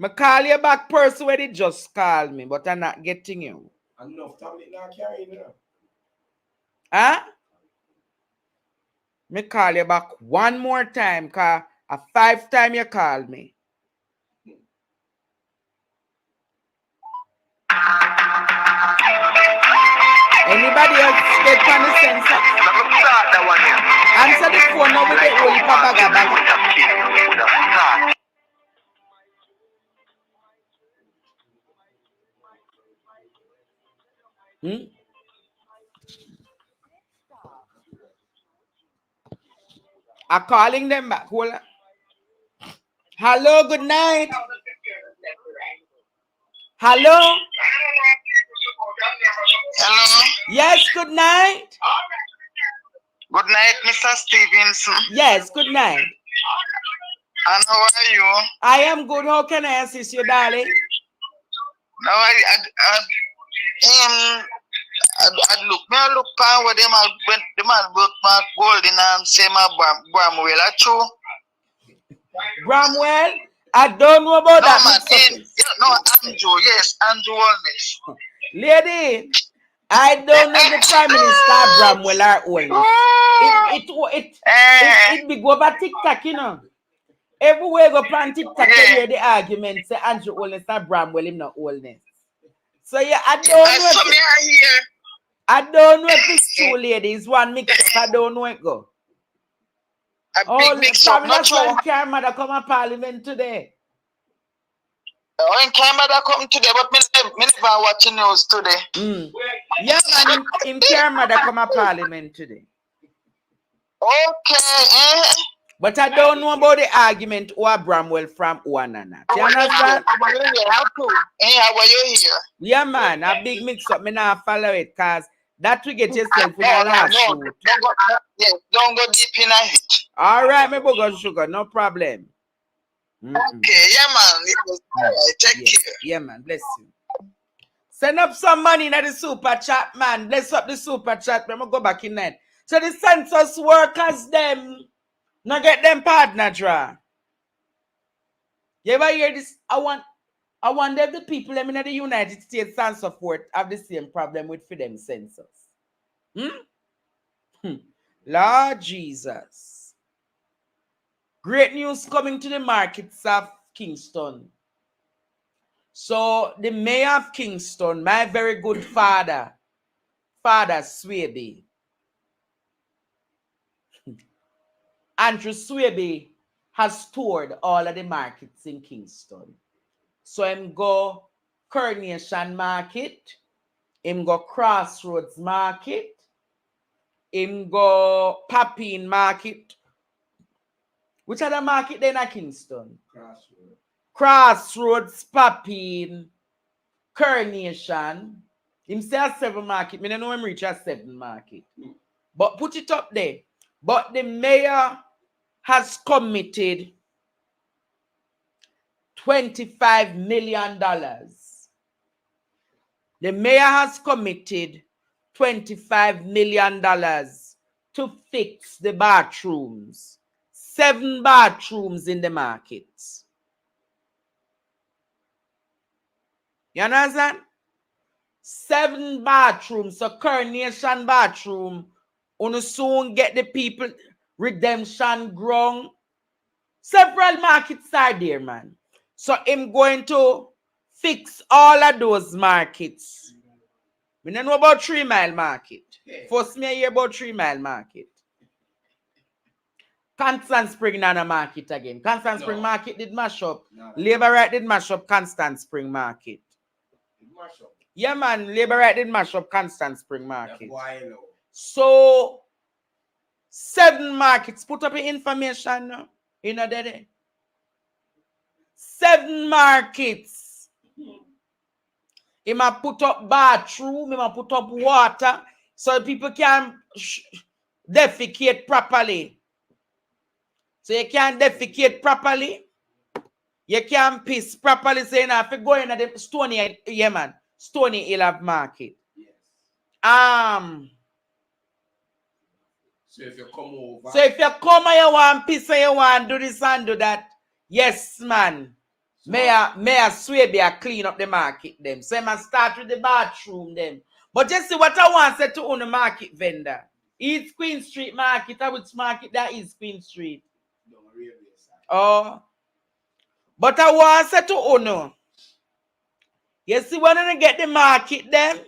I call you back person where they just call me, but I'm not getting you. Enough tablet not carrying it. Huh? Me call you back one more time, cause a 5 time you call me. Anybody else get on the sensor? Answer the phone now with the only papaga bag. I'm calling them back. Hold on. Hello, good night. Hello? Hello. Yes, good night. Good night, Mr. Stevenson. Yes, good night. And how are you? I am good. How can I assist you, darling? Now I look pan where them when the man work my gold in say my Bramwell at you. Bramwell? I don't know about No, that. man, Andrew, yes, Andrew Holness. Lady, I don't know the Prime Minister Bramwell or Holness. It be go over TikTok, you know. Everywhere go plan TikTok, you hear the argument say Andrew Holness and Bramwell him not Holness. So yeah, I don't know if it's true, ladies. One mix up, I don't know it go. Big mix up, not true. When Canada come to Parliament today. When Canada come today, but me never watching news today. Yeah, man, in Canada come to Parliament today. Okay, But I don't know about the argument or Bramwell from one and that. You understand? How are you here? Yeah, man, a big mix up. Me not follow it because that will get yourself in a lawsuit. Don't go deep in it. All right, me go sugar, no problem. Okay, yeah, man. Take care. Yeah, man, bless you. Send up some money in the super chat, man. Bless up the super chat. I'm going to go back in that. So the census workers, them, not get them partner draw. You ever hear this? I wonder if the people in the United States and so forth have the same problem with for them census. Lord Jesus. Great news coming to the markets of Kingston. So the mayor of Kingston, my very good Father Swaby, Andrew Swaby, has toured all of the markets in Kingston. So him go Coronation Market, him go Crossroads Market, him go Papine Market. Which other market then at Kingston? Crossroads, Papine, Coronation. Him say a 7 market. I don't know him reach a 7 market. But put it up there. But the mayor has committed $25 million. The mayor has committed $25 million to fix the bathrooms. 7 bathrooms in the markets. You understand? 7 bathrooms. So Coronation bathroom. Uno soon get the people redemption ground. Several markets are there, man. So I'm going to fix all of those markets. We don't know about 3 Mile Market. First me hear about 3 Mile Market. Constant Spring Nana Market again. Constant Spring Market did mash up. Labor Right did mash up Constant Spring Market. Yeah, man. Labor Right did mash up Constant Spring Market. So 7 markets. Put up your information now. You know that. 7 markets. He might put up bathroom. He might put up water. So people can defecate properly. So you can't defecate properly. You can't piss properly. So you know, if you go in at the Stony, yeah, man. Stony Hill of Market. Yes. So if you come over. So if you come and you want peace and you want do this and do that, yes, man. So May I swear be a clean up the market them. So I must start with the bathroom them. But just see what I want to say to own the market vendor. East Queen Street market, which market that is Queen Street? Oh. But I want to say to own. You see when you get the market them,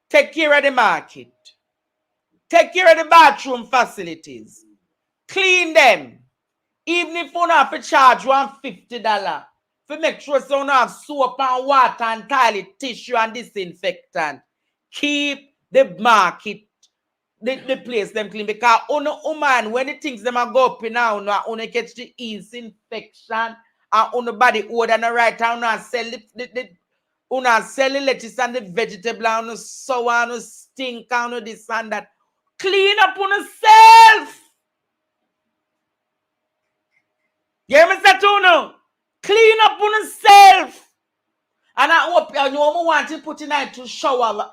take care of the market. Take care of the bathroom facilities. Clean them. Even if you don't have to charge $150, to make sure so you don't have soap and water and toilet tissue and disinfectant. Keep the market, the place them clean. Because man, when the things them are go up now, you catch the yeast infection and the body odor and the right time, you sell the lettuce and the vegetable and the sour and the stink and this and that. Clean up on yourself. You hear me say to you? Clean up on yourself. And I hope you know want to put in to shower.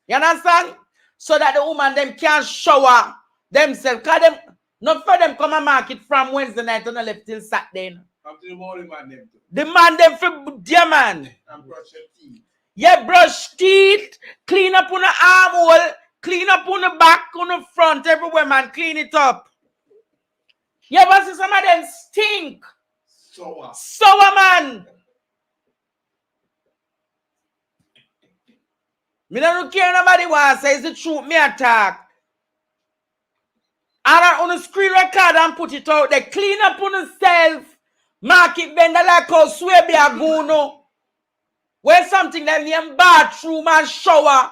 You understand? So that the woman them can shower themselves. Because them not for them come and market from Wednesday night and left till Saturday. Up to the morning man them too. The man them for dear man. And brush your teeth. Yeah, brush teeth, clean up on the armhole, clean up on the back, on the front, everywhere, man. Clean it up. Yeah, but see some of them stink. Sour, man. Me don't care nobody wants say it's the truth, me attack. And on the screen record and put it out there. Clean up on yourself. Market vendor like how swear be a goono. Where something that name bathroom and shower.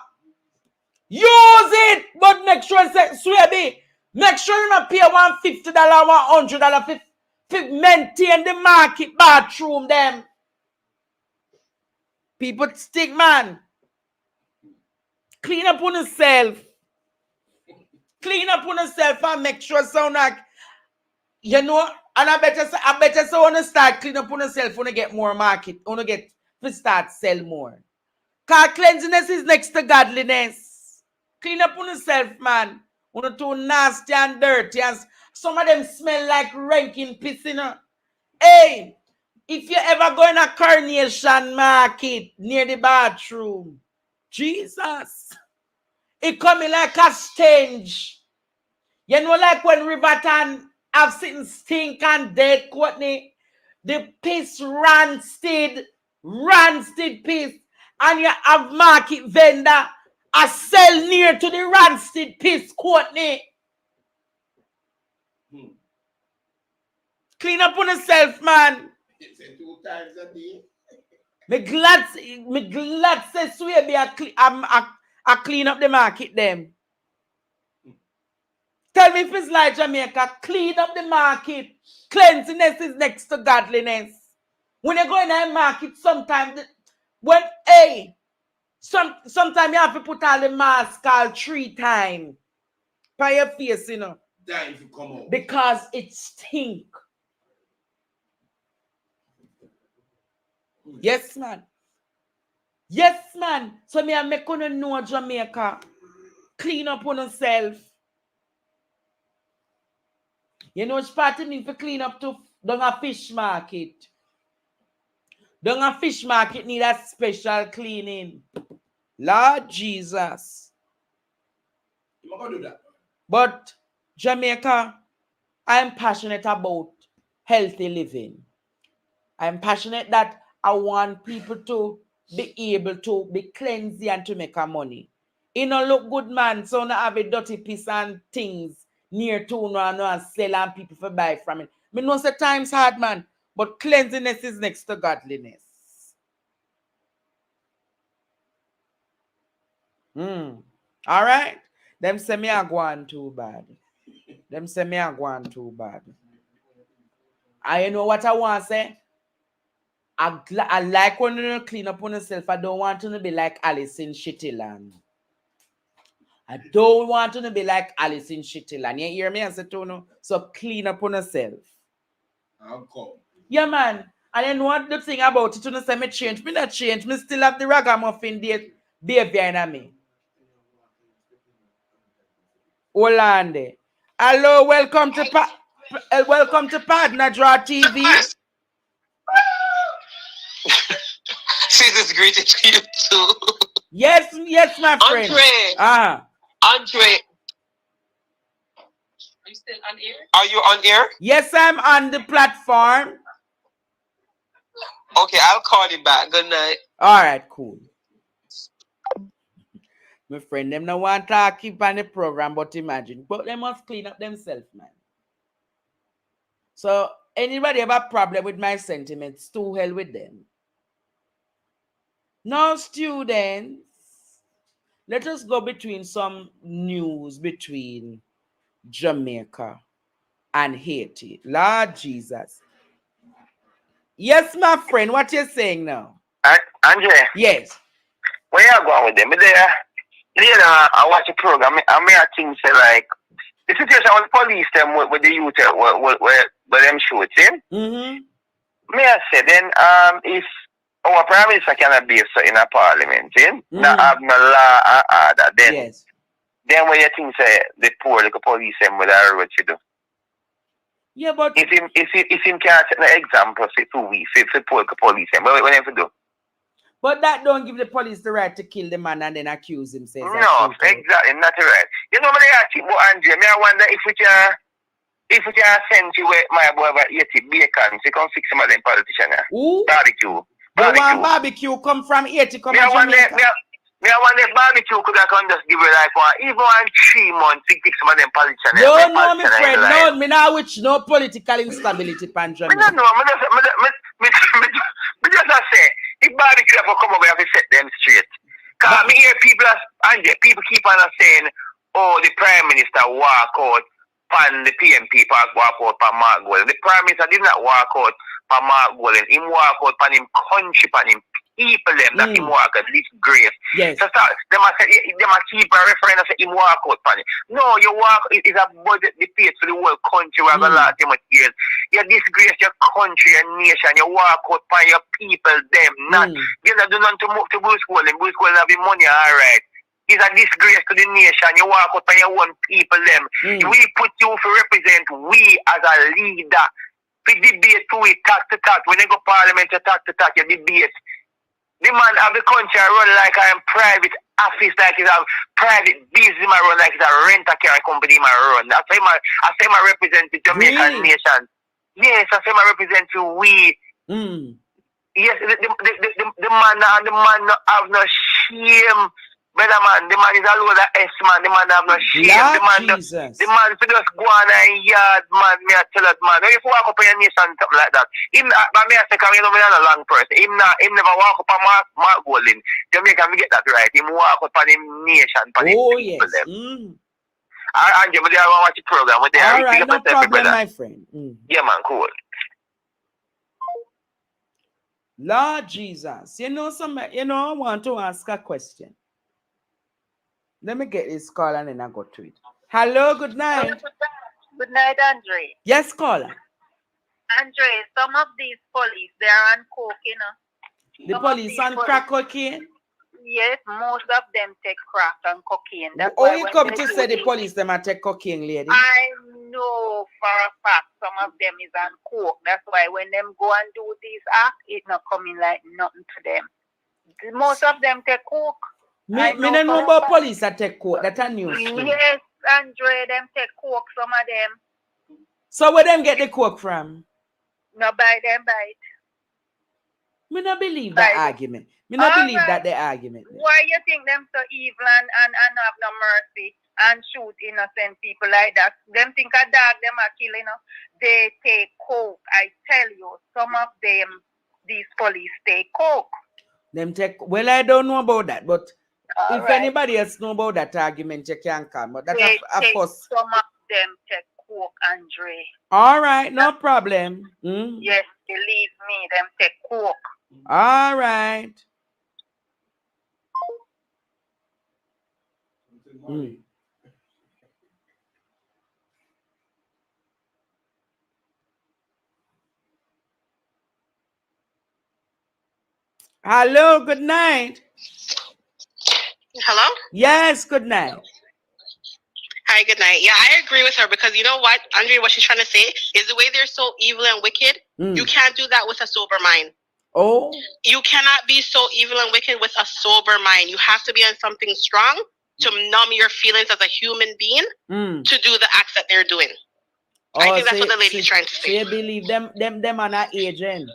Use it, but make sure swear be. Make sure you not pay $150, $100 to maintain the market bathroom them. People stick, man. Clean up on yourself. Clean up on yourself and make sure so like, you know, and I better so want to start clean up on yourself when you get more market, when you get to start sell more. Because cleanliness is next to godliness. Clean up on yourself, man. When you're too nasty and dirty and some of them smell like ranking piss, you know. Hey, if you ever go in a Carnation market near the bathroom, Jesus, it coming like a stench. You know, like when Riverton have sitting stink and dead, Courtney, the piss rancid piss, and you have market vendor a sell near to the rancid piss, Courtney. Clean up on yourself, man. It's 2 times a day. Me glad say swear be a clean up the market them. Tell me if it's like Jamaica, clean up the market. Cleanliness is next to godliness. When you go in a market, sometimes sometimes you have to put all the mask all 3 times by your face, you know. Then if you come out. Because it stink. Yes, man. Yes, man. So me I make you know Jamaica. Clean up on yourself. You know which part you need to clean up to down a fish market. Down a fish market need a special cleaning. Lord Jesus. You not gonna do that. But Jamaica, I'm passionate about healthy living. I'm passionate that I want people to be able to be cleansy and to make a money. It don't look good, man, so not have a dirty piece and things near to no and sell and people for buy from it. Me know say times hard, man, but cleanliness is next to godliness. All right? Them say me are going too bad. Them say me are going too bad. I know what I want to say. I like when you clean up on yourself. I don't want to be like Alice in Shittyland. I don't want to be like Alice in Shittyland. You hear me? I said, no. So clean up on yourself. I'll come. Yeah, man. And then what the thing about it, you say me change. Me not change. Me still have the ragamuffin date behavior in me. Olande. Hello, welcome to Partner Draw TV. Season's greeting to you too. Yes, my friend. Andre. Are you still on air? Are you on air? Yes, I'm on the platform. Okay, I'll call you back. Good night. All right, cool. My friend, them no want to keep on the program, but imagine. But they must clean up themselves, man. So, anybody have a problem with my sentiments, to hell with them. Now, students, let us go between some news between Jamaica and Haiti. Lord Jesus. Yes, my friend, what you saying now? Andre, Yes. where you going with them? I watch the program. I think say like the situation with the police them with the youth where them shooting. Mm-hmm. May I say then if our prime minister cannot be so in a parliament, not have no law and order, then yes. Then what you think say the poor like police them with a road to do? Yeah, but if him can't set an example for 2 weeks, for poor police them, what you do? But that don't give the police the right to kill the man and then accuse him. Says no, exactly, not right. You know what I think about Andre? I wonder if we can send you my boy about 80 bacon to come fix some of them politicians. Barbecue. The one barbecue come from 80 come from Jamaica. I wonder if barbecue could have just give you like even 3 months to fix some of them politicians. No, my friend. No, me now which no political instability pan Jamaica. No, me just say if barbecue have to come over, we have to set them straight. Because me hear people keep on saying, oh, the Prime Minister walk out pan the PMP park, walk out pan Mark Golden. The Prime Minister did not walk out pan Mark Golden. Him walk out pan him country, pan him people them that him walk out this grace. Yes. So them a keep a reference and say him walk out pan it. No, you walk it is a budget the pay to the whole country we have a lot of years. You disgrace your country and nation, you walk out pan your people them. Not you not do nothing to move to Bruce Golden. Bruce Golden have the money, alright. It's a disgrace to the nation. You walk out by your own people them. We put you to represent we as a leader. We debate to it, talk to talk. When you go parliament, you talk to talk, you debate. The man of the country run like I am private office, like it's a private business man run, like it's a rent-a-car company man run. I say my represent the Jamaican nation. Yes, I say my represent you we. Yes, the man not have no shame. Brother man, the man is a load of S man, the man have no shame. The man for just go on a yard, man, me I tell that man. If you walk up in your nation, something like that. Him but me I say, because you know me not a long person. Him never walk up on Mark Golden. Jamaica, me get that right. Him walk up on him nation, on him people them. And you want to watch the program. All right, no problem, my friend. Yeah, man, cool. Lord Jesus, I want to ask a question. Let me get this call and then I go to it. Hello, good night. Good night, Andre. Yes, caller. Andre, some of these police, they are on coke, you know. The police on crack cocaine? Yes, most of them take crack and cocaine. That's why you come to say the police them are take cocaine, lady? I know for a fact some of them is on coke. That's why when them go and do this act, it's not coming like nothing to them. Most of them take coke. Me don't know about police that take coke. That's a news. Yes, Andre, them take coke, some of them. So where them get the coke from? No, buy them, buy it. Me not believe that argument. Me not believe that the argument. Why you think them so evil and have no mercy and shoot innocent people like that? Them think a dog them are killing us. They take coke. I tell you, some of them, these police take coke. Them take, well, I don't know about that, but if anybody else know about that argument, you can come. But that's of course. Some of them take coke, Andre. All right, no problem. Yes, believe me, them take coke. All right. Hello, good night. Hello? Yes, good night. Hi, good night. Yeah, I agree with her because you know what, Andre, what she's trying to say is the way they're so evil and wicked, you can't do that with a sober mind. Oh. You cannot be so evil and wicked with a sober mind. You have to be on something strong to numb your feelings as a human being to do the acts that they're doing. I think that's what the lady's trying to say. So you believe them are not agent?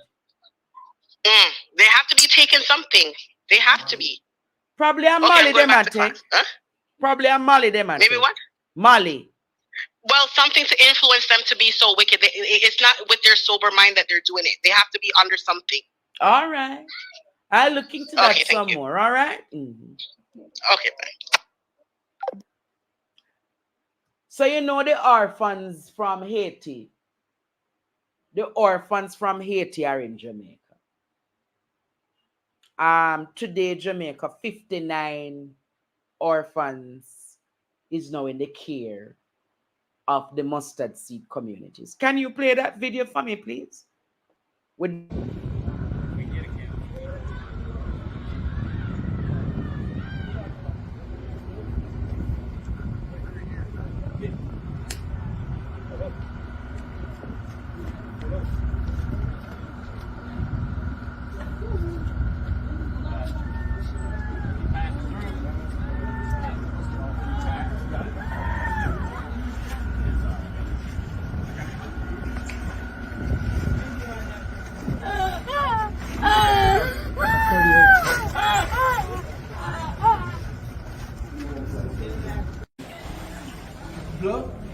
They have to be taking something. They have to be. Probably a Molly them at take. Huh? Probably a Molly them at Maybe what? Molly. Well, something to influence them to be so wicked. It's not with their sober mind that they're doing it. They have to be under something. All right. I'll look into that some more. All right. Okay, bye. So you know the orphans from Haiti. The orphans from Haiti are in Jamaica. Today, Jamaica, 59 orphans is now in the care of the mustard seed communities. Can you play that video for me, please?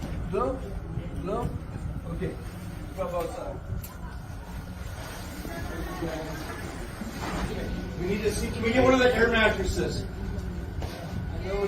Blow. Okay. From outside. We need to see. Can we get one of the air mattresses? No.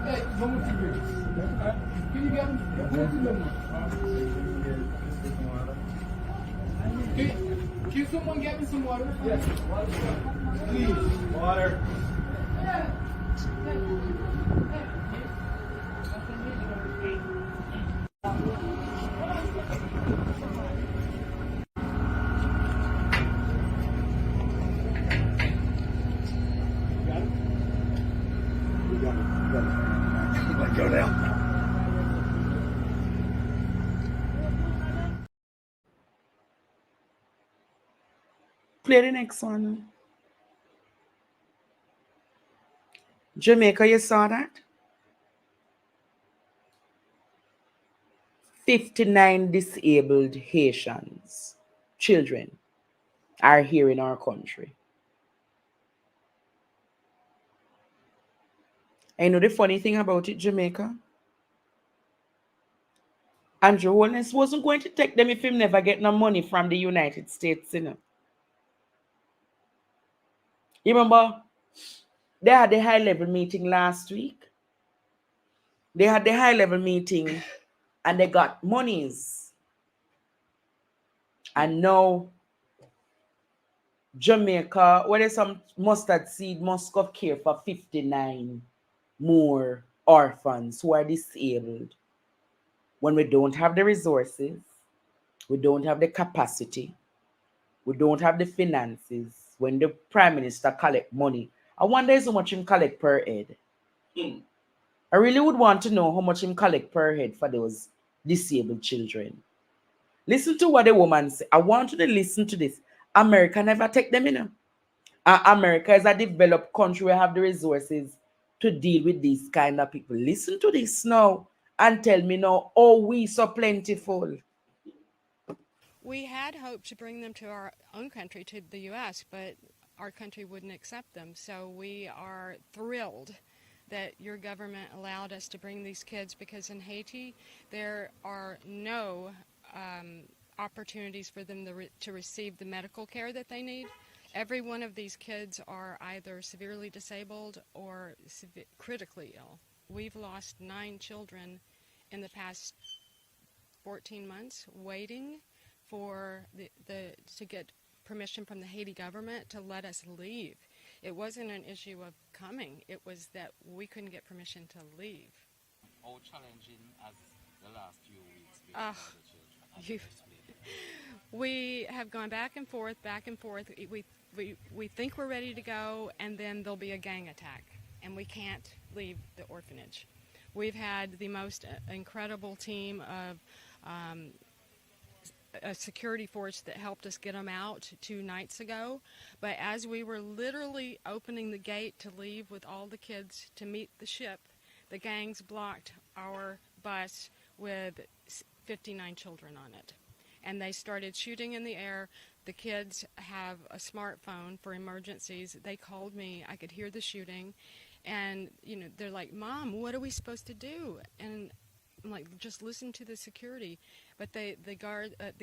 Hey, one more thing. Can you get Can someone get me some water? Yes. Please. Water. Go down. Play the next one. Jamaica, you saw that? 59 disabled Haitians, children, are here in our country. I know the funny thing about it, Jamaica. Andrew Holness wasn't going to take them if he never get no money from the United States, you know. You remember, they had the high-level meeting last week. They had the high-level meeting and they got monies. And now, Jamaica, where there's some mustard seed must have care for 59 more orphans who are disabled. When we don't have the resources, we don't have the capacity, we don't have the finances. When the Prime Minister collect money, I wonder how much him collect per head. I really would want to know how much him collect per head for those disabled children. Listen to what the woman said. I want you to listen to this. America never take them in. America is a developed country where have the resources to deal with these kind of people. Listen to this now and tell me now, oh, we so plentiful. We had hoped to bring them to our own country, to the U.S., but our country wouldn't accept them. So we are thrilled that your government allowed us to bring these kids, because in Haiti there are no opportunities for them to receive the medical care that they need. Every one of these kids are either severely disabled or critically ill. We've lost 9 children in the past 14 months waiting for to get permission from the Haiti government to let us leave. It wasn't an issue of coming, it was that we couldn't get permission to leave. How challenging as the last few weeks been for the children? We have gone back and forth. We think we're ready to go, and then there'll be a gang attack, and we can't leave the orphanage. We've had the most incredible team of a security force that helped us get them out 2 nights ago. But as we were literally opening the gate to leave with all the kids to meet the ship, the gangs blocked our bus with 59 children on it. And they started shooting in the air. The kids have a smartphone for emergencies. They called me. I could hear the shooting. And, they're like, Mom, what are we supposed to do? And I'm like, just listen to the security. But the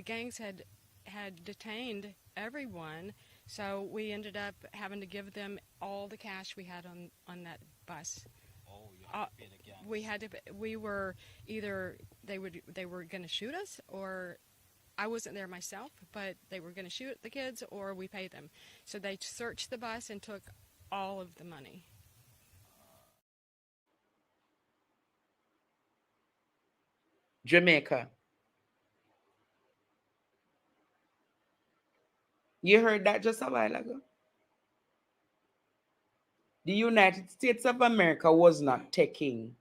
gangs had detained everyone. So we ended up having to give them all the cash we had on that bus. Oh, you had to pay the gangs. We were either they were going to shoot us, or I wasn't there myself, but they were going to shoot the kids, or we paid them. So they searched the bus and took all of the money. Jamaica. You heard that just a while ago? The United States of America was not taking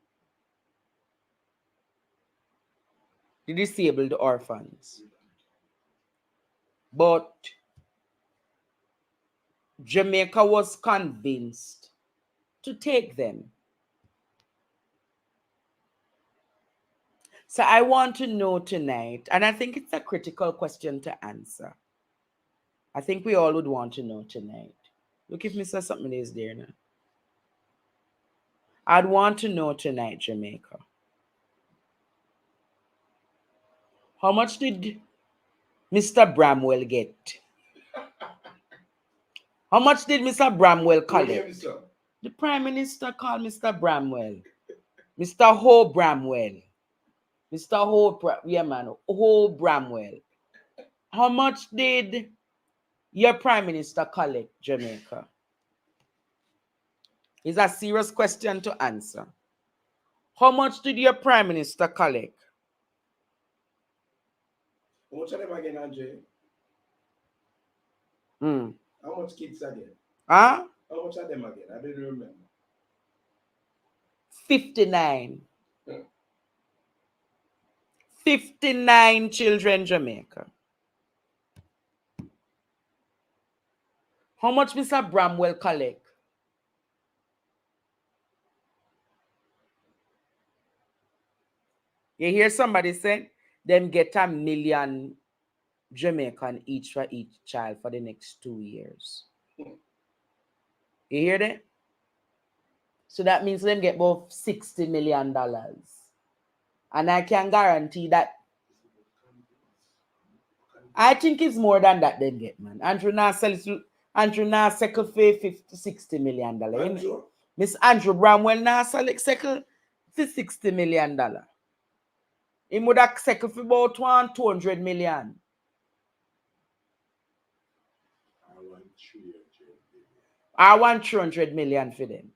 the disabled orphans, but Jamaica was convinced to take them. So I want to know tonight, and I think it's a critical question to answer. I think we all would want to know tonight. Look, if Mr. Something is there now. I'd want to know tonight, Jamaica. How much did Mr. Bramwell get? How much did Mr. Bramwell collect? The Prime Minister called Mr. Bramwell. Mr. Ho Bramwell. Mr. Ho Bramwell. How much did your Prime Minister collect, Jamaica? It's a serious question to answer. How much did your Prime Minister collect? How much of them again, Andre? How much kids again? Huh? How much of them again? I didn't remember. 59. 59 children, Jamaica. How much Mr. Bramwell collect? You hear somebody say them get $1 million Jamaican each for each child for the next 2 years. You hear that? So that means them get about $60 million. And I can guarantee that I think it's more than that they get, man. Andrew now second for $60 million. Miss Andrew Bramwell now second for $60 million. He would have second for about $200 million. I want 300 million for them.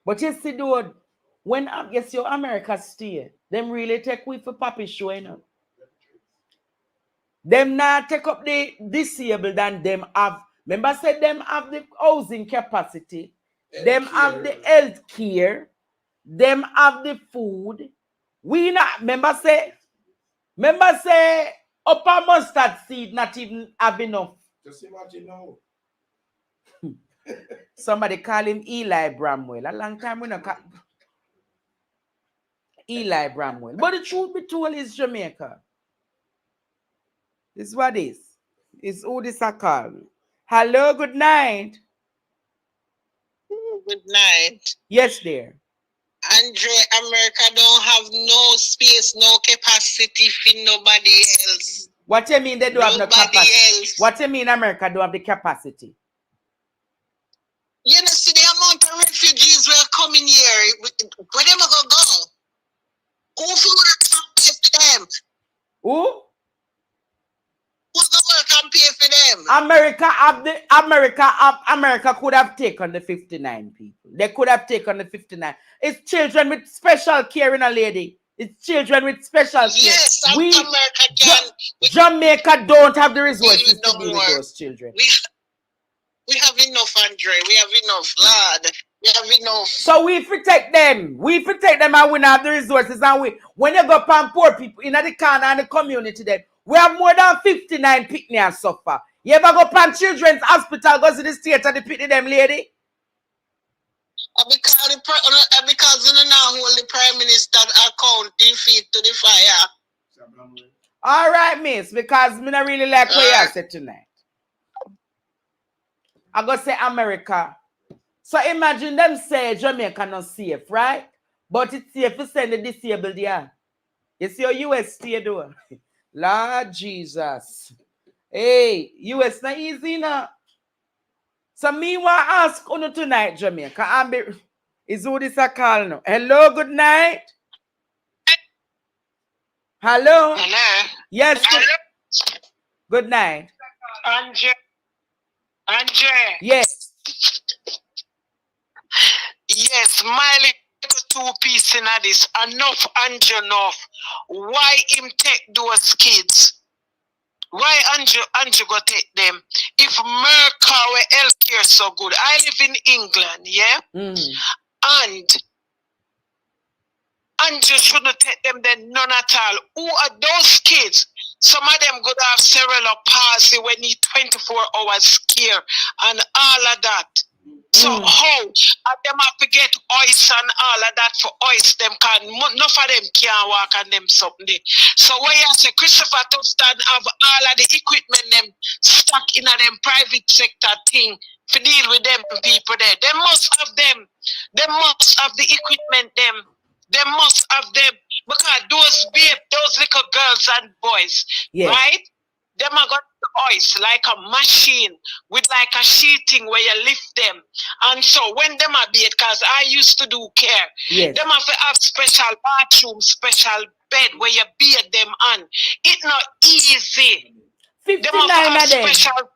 But you see, dude, when your America stay, them really take we for papi show, you know. Them now take up the disabled and them have, remember I said them have the housing capacity, them have the health care, them have the food. We not, remember say upper mustard seed not even have enough. Just imagine now. Somebody call him Eli Bramwell. A long time we not call Eli Bramwell. But the truth be told is Jamaica. This is what is. It's who this are called. Hello, good night. good night. Yes, dear. Andre, America don't have no space, no capacity for nobody else. What you mean they don't have no Nobody capacity? else. What you mean America don't have the capacity? You know, see the amount of refugees who are coming here. Where them gonna go? Who for work and pay for them? Who? Who's gonna work and pay for them? America could have taken the 59 people. They could have taken the 59. It's children with special care, in a lady. It's children with special care. Yes, America can. Jamaica don't have the resources to deal with those children. We have enough, Andre. We have enough, Lord. We have enough. So we protect them. We protect them and we don't have the resources. And when you go upon poor people in the corner and the community, then we have more than 59 picnic and suffer. You ever go upon children's hospital, go to the state and the picnic them, lady? Because you now hold the Prime Minister accounting feet to the fire. All right, miss, because me not really like what you said tonight. I go say America. So imagine them say Jamaica not safe, right? But it's safe to send the disabled there. You see how US stay do? Lord Jesus. Hey, US not easy now. So me want to ask you tonight, Jamaica. Is who this a call now? Hello, good night. Hello? Hello? Yes. Good night. Andre. Yes. Yes, my little 2-piece in this. Enough, Andre, enough. Why him take those kids? Why Andre go take them? If America were healthcare so good. I live in England, yeah? And Andre shouldn't take them then, none at all. Who are those kids? Some of them could have cerebral palsy when need 24 hours care and all of that. So how? And them have to get ice and all of that for ice. Them can enough of them can't walk and them something. So when you say Christopher Tufton have all of the equipment them stuck in a them private sector thing to deal with them people there. They must have them. They must have the equipment them. They must have them because those little girls and boys, right? Them are got ice like a machine with like a sheeting where you lift them. And so when them are beat, because I used to do care, them have to have special bathroom, special bed where you beat them on. It's not easy. 59 them have of them. special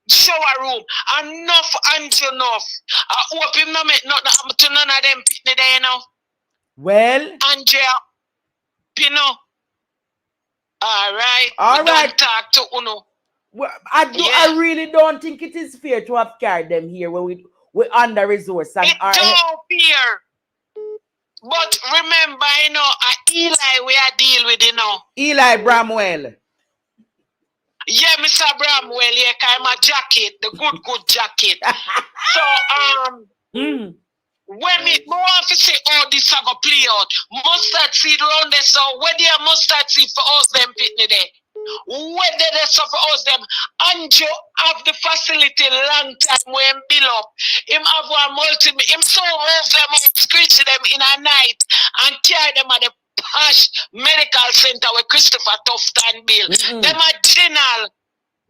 shower room. Enough and enough. I hope him not make nothing happen to none of them pitney there, you know. Well, Andrea, you know. All right. Don't talk to Uno. Well, I really don't think it is fair to have carried them here when we under resourced and don't fear. But remember, you know, Eli we are deal with, you know. Eli Bramwell. Yeah, Mr. Bramwell, yeah, I'm a jacket, the good jacket. So when me want to say all this I go play out, mustard seed round there, so where they are mustard seed for us them pitney there. Where they for us them, Anjo have the facility long time when build up. Him have one him so move them out, screech them in a night and carry them at the Posh Medical Center where Christopher Tufton build. Them are general.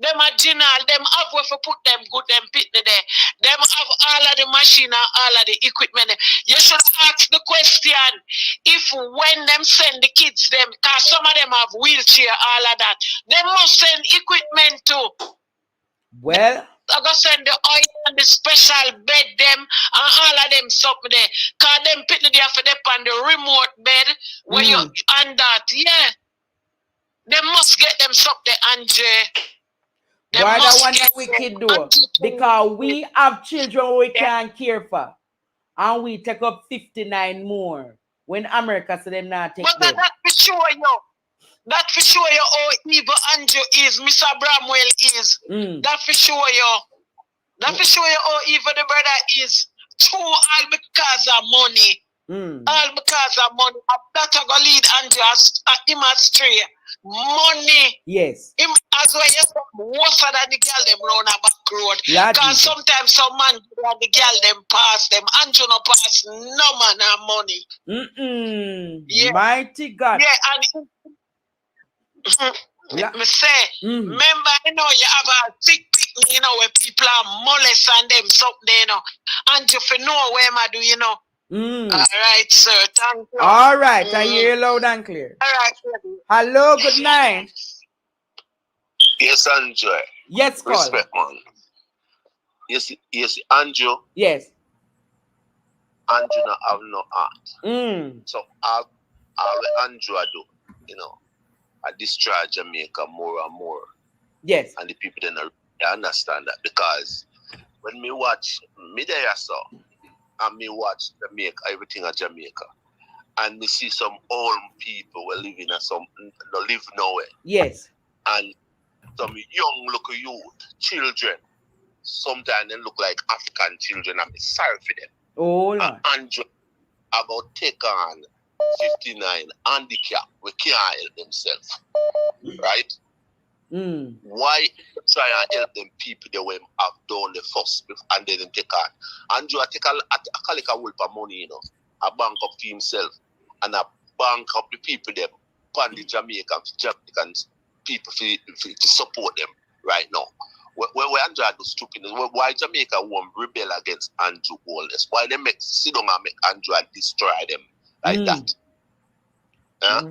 Them have where for put them good them pitney there. Them have all of the machine and all of the equipment. You should ask the question if when them send the kids them, cause some of them have wheelchair, all of that. They must send equipment too. Well, I go send the oil and the special bed them and all of them something there. Cause them pitney there for them on the remote bed where you and that, yeah. They must get them something, Andre. Why that one that wicked do? Because we have children we can't care for. And we take up 59 more. When America said them not take them. But that for sure, yo. That for sure, yo, how evil Andrew is, Mr. Bramwell is. That for sure, yo. That for sure, yo, how evil the brother is. Too, all because of money. All because of money. That will lead Andrew him astray. money. Yes. Him as well you worse than the girl them round a back road. Lord Because Jesus. sometimes some man and the girl them pass them and you no pass no man and money. Yeah. Mighty God. Yeah, and me say, remember, you know, you have a sick picnic, you know, where people are molesting them something, you know, and if you know where I do, you know. All right, sir. Thank you. All right, I hear you loud and clear. All right. Hello, good night. Yes, Andrew. Yes, call. Respect, man. Yes, Andrew. Yes. Andrew not have no heart. So all Andrew do, you know, I destroy Jamaica more and more. Yes. And the people don't understand that, because when me watch me there so and me watch Jamaica, everything at Jamaica, and me see some old people who live in no live nowhere. Yes. And some young local youth, children, sometimes they look like African children. I'm sorry for them. Oh, Lord. Andrew about take on 59 handicap, we can't help themselves. Right? Why try and help them people they will have done the first and then take on? Andrew take a whole of money, you know, a bank up for himself and a bank up the people them on the Jamaican people to support them right now. Where Andrew do stupidness, why Jamaica won't rebel against Andrew Wallace? Why they sit down and make Andrew and destroy them like that?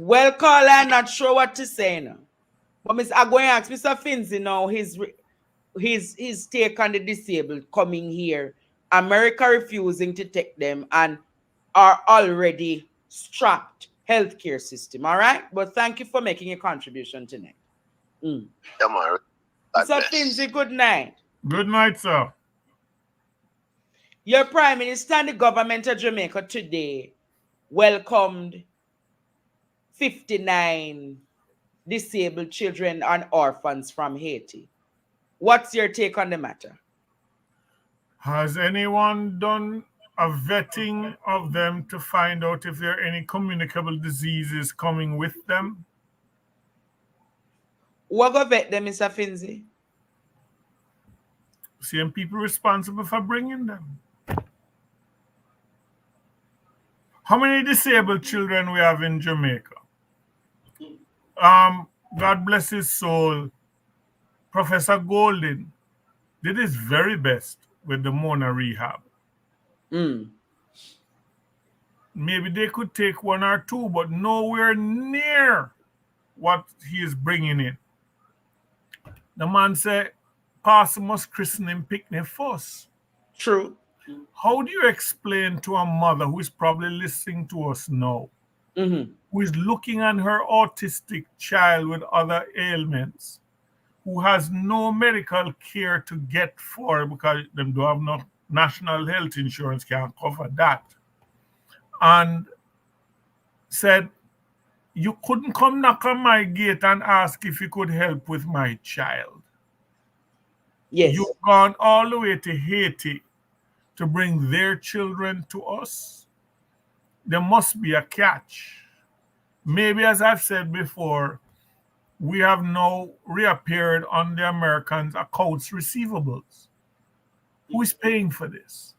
Well, Carl, I'm not sure what to say now. But I'm going to ask Mr. Finzi now his take on the disabled coming here. America refusing to take them and are already strapped healthcare system. All right? But thank you for making a contribution tonight. Mr. Finzi, good night. Good night, sir. Your Prime Minister and the government of Jamaica today welcomed 59 disabled children and orphans from Haiti. What's your take on the matter? Has anyone done a vetting of them to find out if there are any communicable diseases coming with them? What go vet them, Mr. Finzi? Same people responsible for bringing them. How many disabled children we have in Jamaica? God bless his soul. Professor Golden did his very best with the Mona rehab. Maybe they could take one or two, but nowhere near what he is bringing in. The man said, Pastor must christen him picnic first. True. How do you explain to a mother who is probably listening to us now, who is looking at her autistic child with other ailments, who has no medical care to get for because they don't have no national health insurance can't cover that, and said, you couldn't come knock on my gate and ask if you could help with my child. Yes. You've gone all the way to Haiti to bring their children to us. There must be a catch. Maybe, as I've said before, we have now reappeared on the Americans' accounts receivables. Who is paying for this?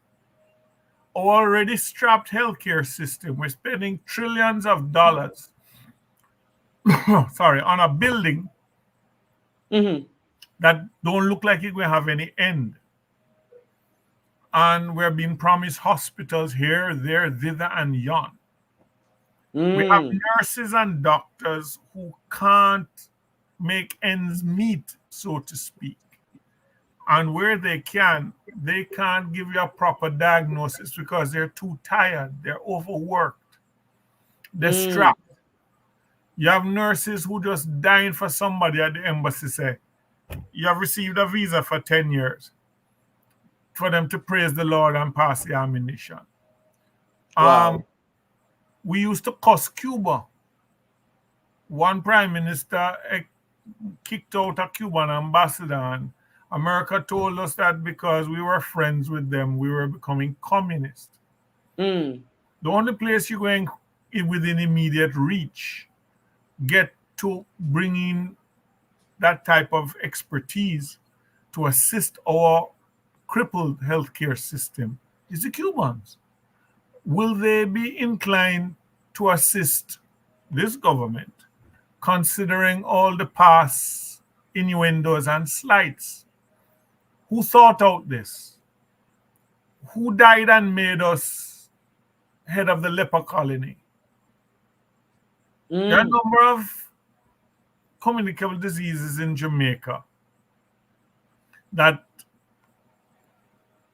Our already strapped healthcare system, we're spending trillions of dollars on a building that don't look like it will have any end. And we're being promised hospitals here, there, thither, and yon. We have nurses and doctors who can't make ends meet, so to speak. And where they can't give you a proper diagnosis because they're too tired, they're overworked, they're strapped. You have nurses who just dying for somebody at the embassy say, you have received a visa for 10 years for them to praise the Lord and pass the ammunition. Wow. We used to cuss Cuba. One prime minister kicked out a Cuban ambassador, and America told us that because we were friends with them, we were becoming communist. The only place you're going within immediate reach, get to bring in that type of expertise to assist our crippled healthcare system is the Cubans. Will they be inclined to assist this government, considering all the past innuendos and slights? Who thought out this? Who died and made us head of the leper colony? There are a number of communicable diseases in Jamaica that,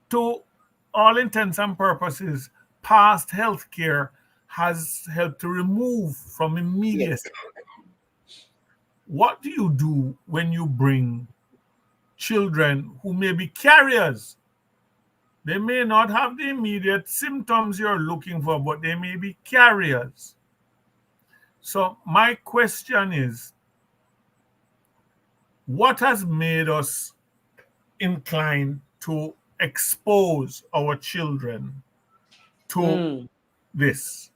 to all intents and purposes, past healthcare has helped to remove from immediacy. What do you do when you bring children who may be carriers? They may not have the immediate symptoms you're looking for, but they may be carriers. So my question is, what has made us inclined to expose our children to this?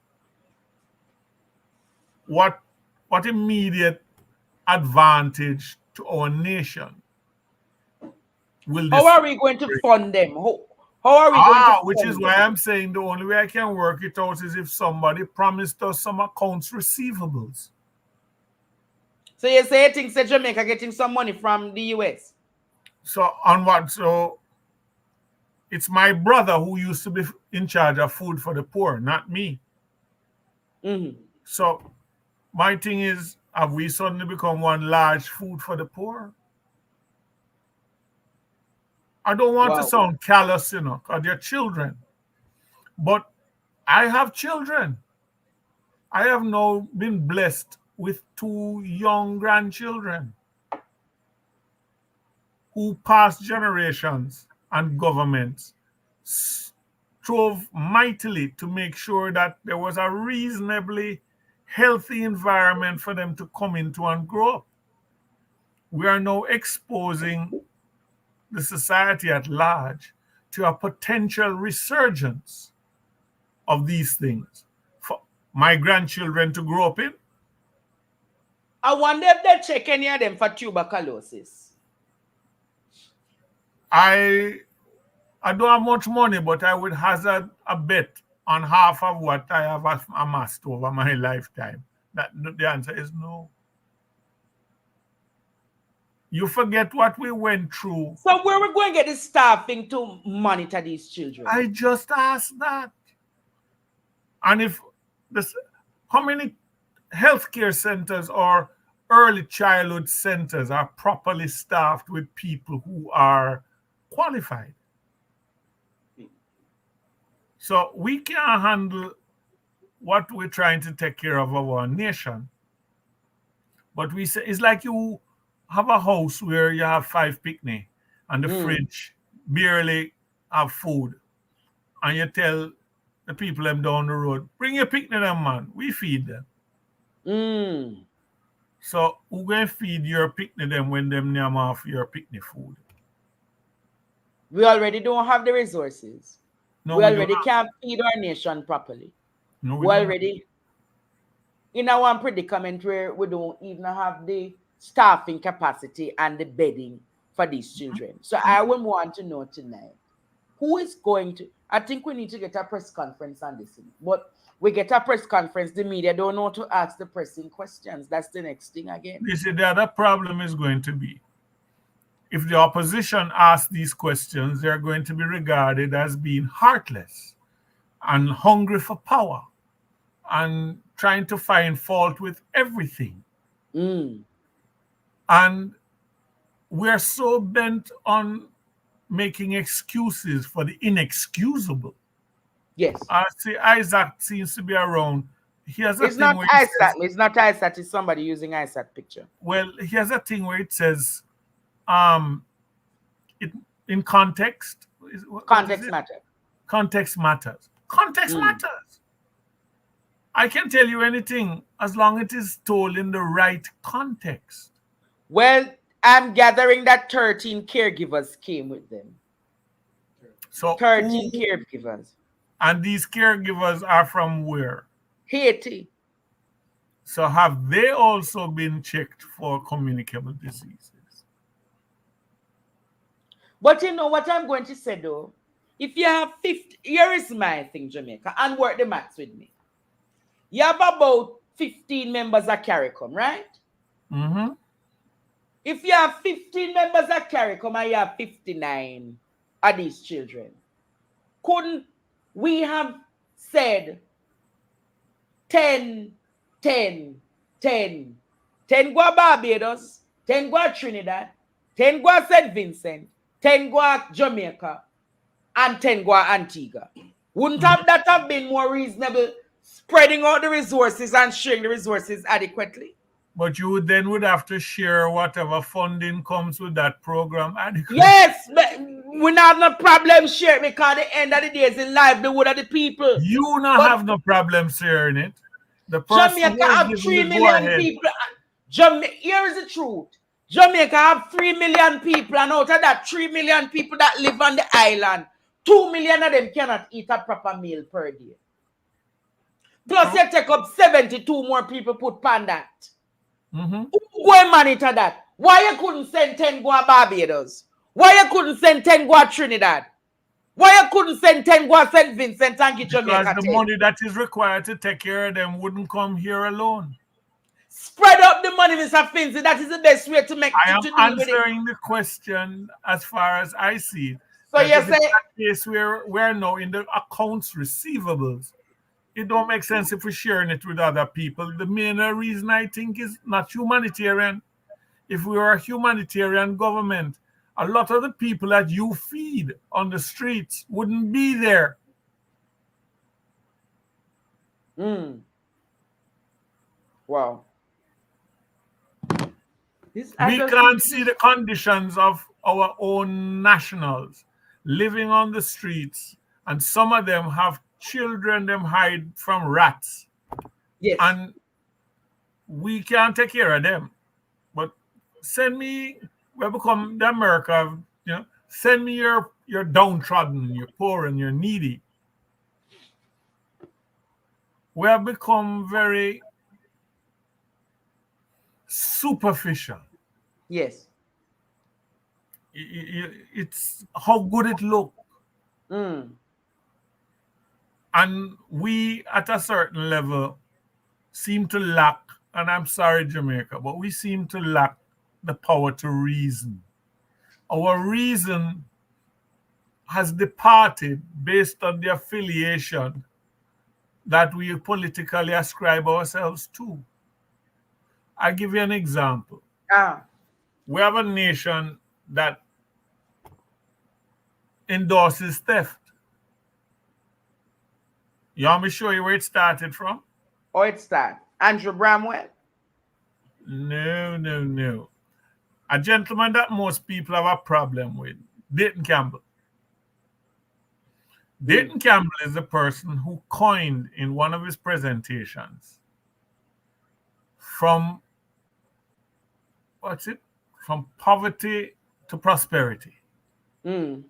What immediate advantage to our nation will this? How are we going to fund them? How are we going to fund which is them? why I'm saying the only way I can work it out is if somebody promised us some accounts receivables. So you say you think that Jamaica getting some money from the US? So on what? So it's my brother who used to be in charge of food for the poor, not me. So my thing is, have we suddenly become one large food for the poor? I don't want to sound callous, because they're children. But I have children. I have now been blessed with 2 young grandchildren who past generations and governments strove mightily to make sure that there was a reasonably healthy environment for them to come into and grow up. We are now exposing the society at large to a potential resurgence of these things for my grandchildren to grow up in. I wonder if they check any of them for tuberculosis. I don't have much money, but I would hazard a bet on half of what I have amassed over my lifetime. That the answer is no. You forget what we went through. So where are we going to get the staffing to monitor these children? I just asked that. And if this, how many healthcare centers or early childhood centers are properly staffed with people who are qualified? So we can't handle what we're trying to take care of our nation. But we say it's like you have a house where you have 5 picnic and the fridge barely have food, and you tell the people them down the road, bring your picnic them, man, we feed them. So who going to feed your picnic them when them name off your picnic food? We already don't have the resources. No, we already can't feed our nation properly. No, we already in our predicament where we don't even have the staffing capacity and the bedding for these children. So I would want to know tonight, who is going to, I think we need to get a press conference on this. But we get a press conference, the media don't know to ask the pressing questions. That's the next thing again. You see, the other problem is going to be, if the opposition asks these questions, they're going to be regarded as being heartless and hungry for power and trying to find fault with everything. And we're so bent on making excuses for the inexcusable. Yes. I see Isaac seems to be around. He has a it's thing not where Isaac. says, it's not Isaac. It's somebody using Isaac picture. Well, he has a thing where it says, in context. Context matters. Context matters. Context matters. I can tell you anything as long as it is told in the right context. Well, I'm gathering that 13 caregivers came with them. So 13 caregivers. And these caregivers are from where? Haiti. So have they also been checked for communicable diseases? But you know what I'm going to say though? If you have 50, here is my thing, Jamaica, and work the maths with me. You have about 15 members of CARICOM, right? Mm-hmm. If you have 15 members of CARICOM and you have 59 of these children, couldn't we have said 10, 10, 10, 10 go Barbados, 10 go Trinidad, 10 go St. Vincent, 10 go Jamaica, and 10 go Antigua? Wouldn't that have been more reasonable, spreading out the resources and sharing the resources adequately? But you then would have to share whatever funding comes with that program adequately. Yes, but we not have no problem sharing, because at the end of the day, it's the livelihood of the people. You not have no problem sharing it. The person Jamaica have 3 million people. Here is the truth. Jamaica have 3 million people, and out of that 3 million people that live on the island, 2 million of them cannot eat a proper meal per day. Plus, you take up 72 more people put on that. Mm-hmm. Who go and monitor that? Why you couldn't send 10 go to Barbados? Why you couldn't send 10 go to Trinidad? Why you couldn't send 10 go to St. Vincent and get Jamaica? Because the money that is required to take care of them wouldn't come here alone. Spread up the money, Mr. Finzi. That is the best way to make I am to deal answering with it. the question as far as I see it. So you say case where we're now in the accounts receivables, it don't make sense if we're sharing it with other people. The main reason I think is not humanitarian. If we were a humanitarian government, a lot of the people that you feed on the streets wouldn't be there. Wow. We can't see the conditions of our own nationals living on the streets, and some of them have children them hide from rats. Yes. And we can't take care of them. But send me, we become the America, send me your downtrodden, your poor and your needy. We have become very superficial. Yes. It's how good it looks. And we, at a certain level, seem to lack, and I'm sorry, Jamaica, but we seem to lack the power to reason. Our reason has departed based on the affiliation that we politically ascribe ourselves to. I'll give you an example. We have a nation that endorses theft. You want me to show you where it started from? Oh, it started. Andrew Bramwell? No. A gentleman that most people have a problem with, Dayton Campbell. Dayton Campbell is the person who coined in one of his presentations from poverty to prosperity. Dayton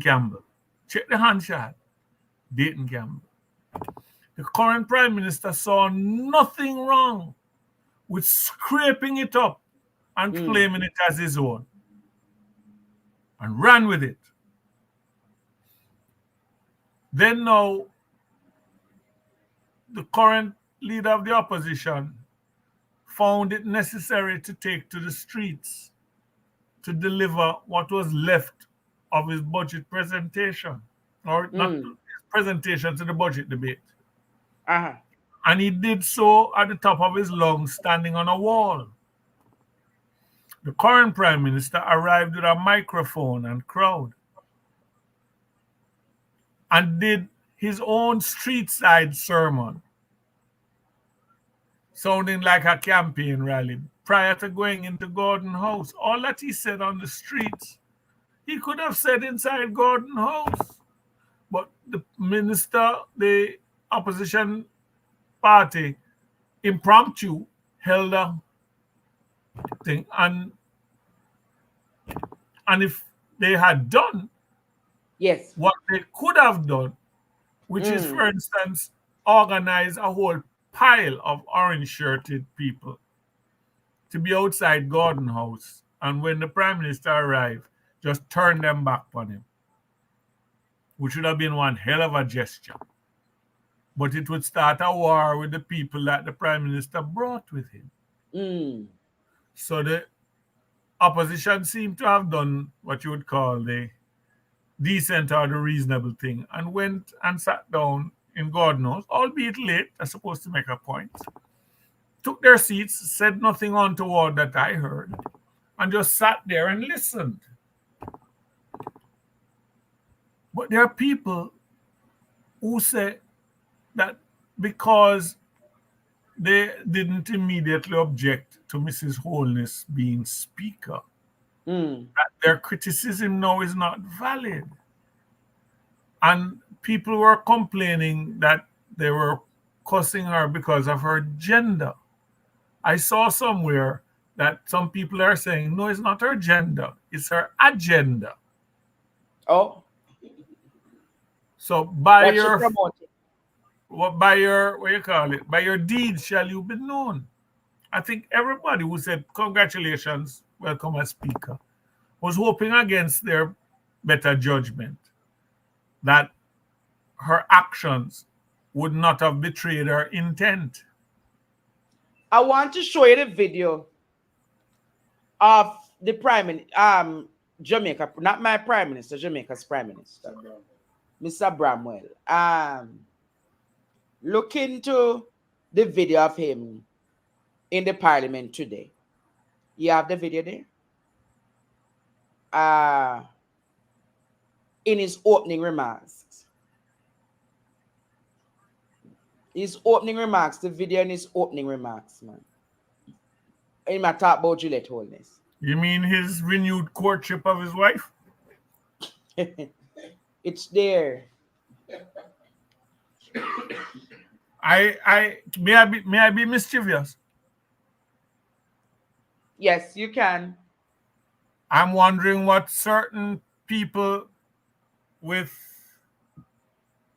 Campbell. Check the handshot. Dayton Campbell. The current Prime Minister saw nothing wrong with scraping it up and claiming it as his own, and ran with it. Then now, the current leader of the opposition found it necessary to take to the streets to deliver what was left of his budget presentation, or not his presentation to the budget debate. And he did so at the top of his lungs, standing on a wall. The current Prime Minister arrived with a microphone and crowd and did his own street-side sermon, sounding like a campaign rally prior to going into Gordon House. All that he said on the streets, he could have said inside Gordon House. But the minister, the opposition party, impromptu held a thing. And if they had done what they could have done, which is, for instance, organize a whole pile of orange-shirted people to be outside Gordon House, and when the Prime Minister arrived, just turn them back on him, which would have been one hell of a gesture. But it would start a war with the people that the Prime Minister brought with him. So the opposition seemed to have done what you would call the decent or the reasonable thing, and went and sat down in Gordon House, albeit late, they're supposed to make a point. Took their seats, said nothing untoward that I heard, and just sat there and listened. But there are people who say that because they didn't immediately object to Mrs. Holness being speaker, that their criticism now is not valid. And people were complaining that they were cussing her because of her gender. I saw somewhere that some people are saying, no, it's not her gender, it's her agenda. Oh. So by What your, you promoting? by your, what you call it, by your deeds shall you be known. I think everybody who said congratulations, welcome as speaker, was hoping against their better judgment that her actions would not have betrayed her intent. I want to show you the video of the Jamaica, not my Prime Minister, Jamaica's Prime Minister, Mr. Bramwell. Look into the video of him in the Parliament today. You have the video there? In his opening remarks. His opening remarks, the video in his opening remarks, man. He might talk about Juliet Holness. You mean his renewed courtship of his wife? It's there. May I be mischievous? Yes, you can. I'm wondering what certain people with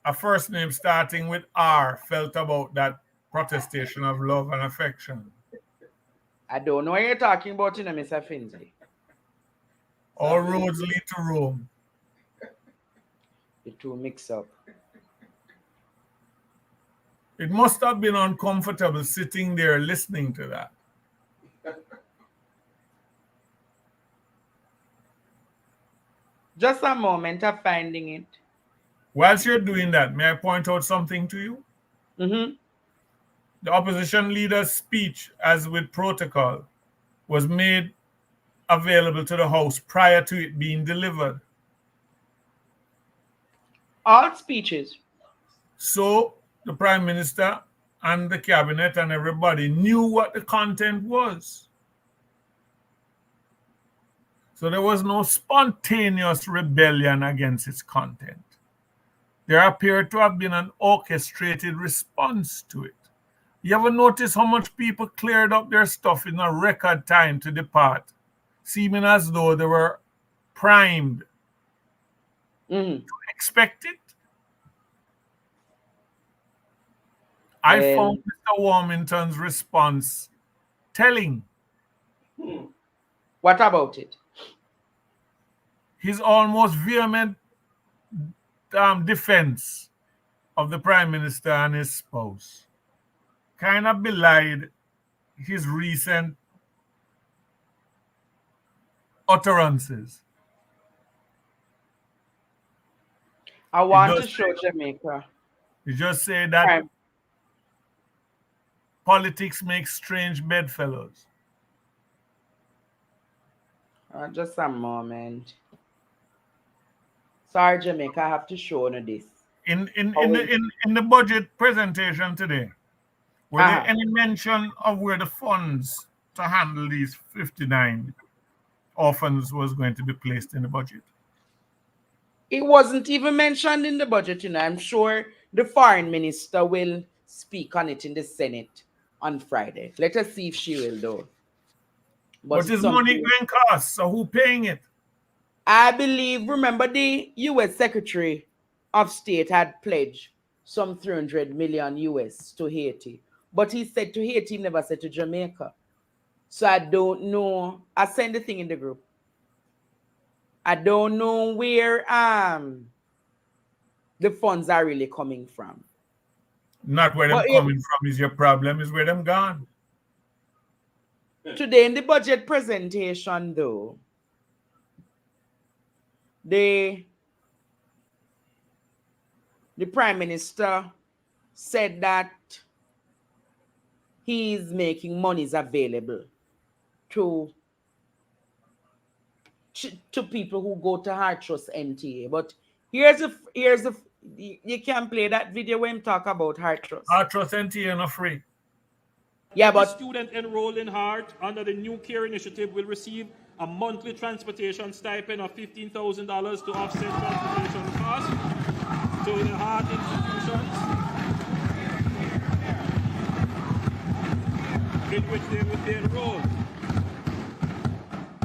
a first name starting with R felt about that protestation of love and affection. I don't know what you're talking about, you know, Mr. Finley. All roads lead to Rome. The two mix up. It must have been uncomfortable sitting there listening to that. Just a moment of finding it. Whilst you're doing that, may I point out something to you? The opposition leader's speech, as with protocol, was made available to the House prior to it being delivered. All speeches. So the Prime Minister and the Cabinet and everybody knew what the content was. So there was no spontaneous rebellion against its content. There appeared to have been an orchestrated response to it. You ever notice how much people cleared up their stuff in a record time to depart, seeming as though they were primed to expect it? I found Mr. Warmington's response telling. What about it? His almost vehement defense of the Prime Minister and his spouse kind of belied his recent utterances. I want to show Jamaica. You just say that politics makes strange bedfellows. Just a moment. Sorry, Jamaica, I have to show you this. In the budget presentation today, were there any mention of where the funds to handle these 59 orphans was going to be placed in the budget? It wasn't even mentioned in the budget, you know. I'm sure the foreign minister will speak on it in the Senate on Friday. Let us see if she will, though. What is money going to cost? So who paying it? I believe, remember, the U.S. Secretary of State had pledged some 300 million US to Haiti. But he said to Haiti, he never said to Jamaica. So I don't know. I send the thing in the group. I don't know where the funds are really coming from. Not where them coming from is your problem, is where them gone. Today in the budget presentation, though, the Prime Minister said that he's making monies available to people who go to Heart Trust NTA. But here's you can play that video when talk about Heart Trust. Heart Trust NTA not free. Yeah, but student enrolled in Heart under the New Care Initiative will receive a monthly transportation stipend of $15,000 to offset transportation costs to the Heart institutions in which they would be enrolled.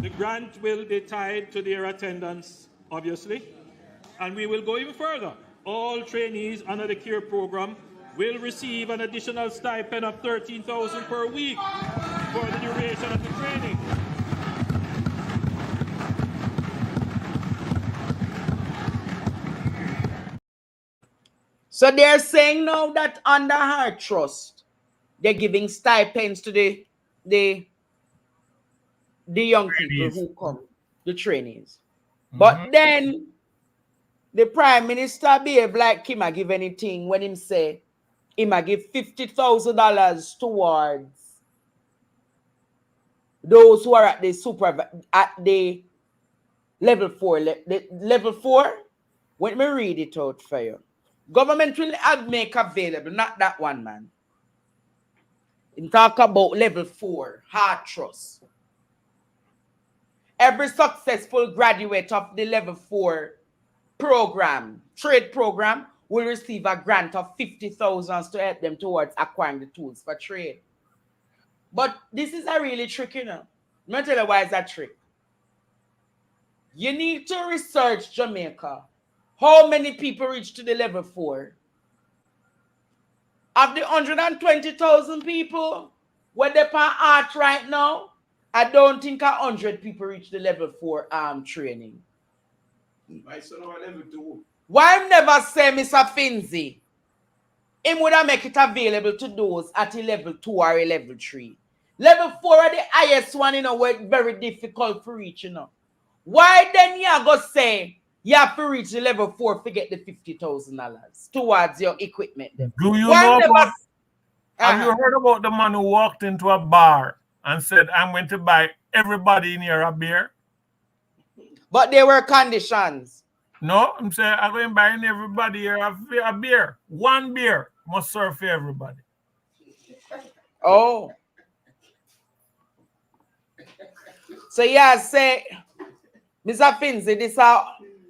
The grant will be tied to their attendance, obviously, and we will go even further. All trainees under the CARE program will receive an additional stipend of $13,000 per week for the duration of the training. So they're saying now that under Heart Trust, they're giving stipends to the young people who come, the trainees. But then the Prime Minister behave like him a give anything when him say him a give $50,000 towards those who are at the level 4. Level 4, let me read it out for you. Government will make available, not that one, man. Him talk about level 4, Heart Trust. Every successful graduate of the level 4 program, trade program, will receive a grant of $50,000 to help them towards acquiring the tools for trade. But this is a really tricky, you know. I'm going to tell you why it's a trick. You need to research Jamaica. How many people reach to the level 4? Of the 120,000 people where they're on art right now, I don't think 100 people reach the level 4 training. My son on level 2. Why never say Mr. Finzi? Him would have make it available to those at a level 2 or a level 3. Level 4 are the highest one, you know, where it's very difficult to reach, you know. Why then you go say you have to reach the level 4 to get the $50,000 towards your equipment? Then? Do you know about, have you heard about the man who walked into a bar and said, I'm going to buy everybody in here a beer? But there were conditions. No, I'm saying I'm going to buy everybody here a beer. One beer must serve for everybody. Oh. So yeah, say, Mr. Finzi, this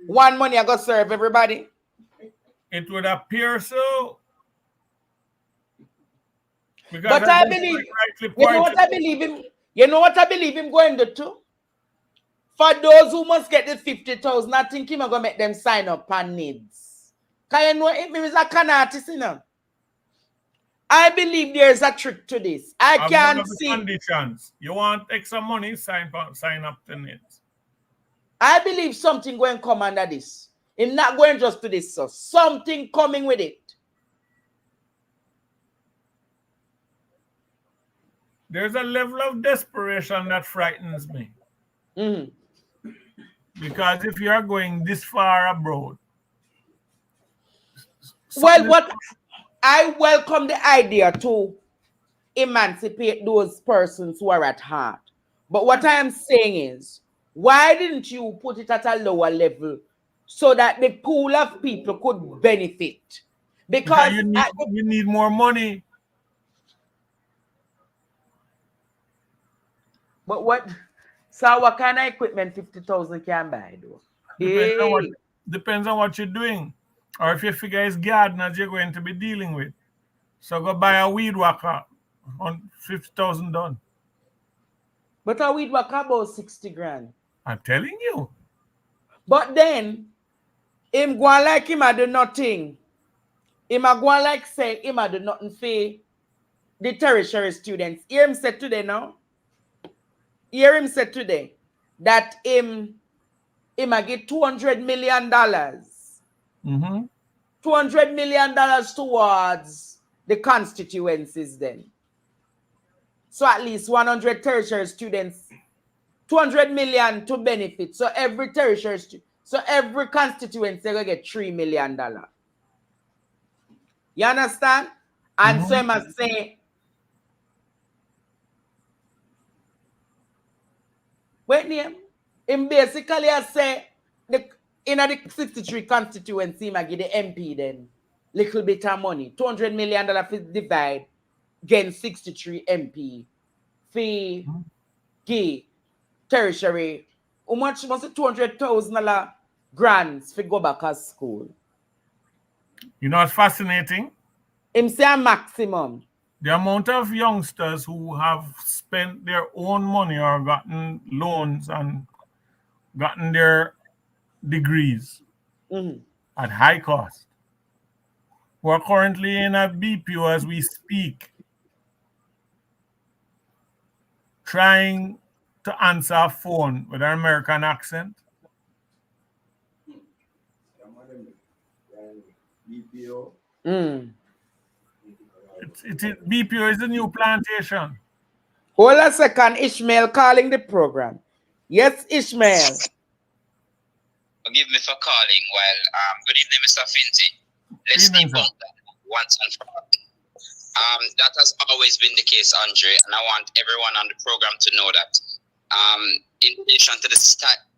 one money I got serve everybody? It would appear so. But I believe, you know what I believe him? You know what I believe him going to do? For those who must get the 50,000, I think him going to make them sign up on needs. Because you know, if he is a con artist, you know, I believe there is a trick to this. I can't see. Conditions. You want extra money, sign up to needs. I believe something going to come under this. Him not going just to this, so something coming with it. There's a level of desperation that frightens me. Because if you are going this far abroad. Well, what I welcome the idea to emancipate those persons who are at heart. But what I am saying is, why didn't you put it at a lower level so that the pool of people could benefit? Because you need more money. But what? So what kind of equipment 50,000 can buy though? Depends on what you're doing. Or if you figure it's gardeners you're going to be dealing with. So go buy a weed whacker on 50,000 done. But a weed whacker about 60 grand. I'm telling you. But then, him go like him a do nothing. Him a go like say him a do nothing for the tertiary students. Hear him say today now. Hear him say today that him a get $200 million. Mm-hmm. $200 million towards the constituencies then. So at least 100 tertiary students, 200 million to benefit. So every tertiary so every constituency will get $3 million. You understand? And so I must say, wait name, him basically I say in the 63 constituency, I give the MP then little bit of money. $200 million divide against 63 MP. Fee give tertiary. How much must it $200,000 grants for go back to school? You know what's fascinating? Him say a maximum. The amount of youngsters who have spent their own money or gotten loans and gotten their degrees at high cost, who are currently in a BPO as we speak, trying to answer a phone with an American accent. BPO. BPO is the new plantation. Hold a second, Ishmael calling the program. Yes, Ishmael. Forgive me for calling while good evening, Mr. Finzi. Let's debunk that once and for all. That has always been the case, Andre, and I want everyone on the program to know that. In relation to the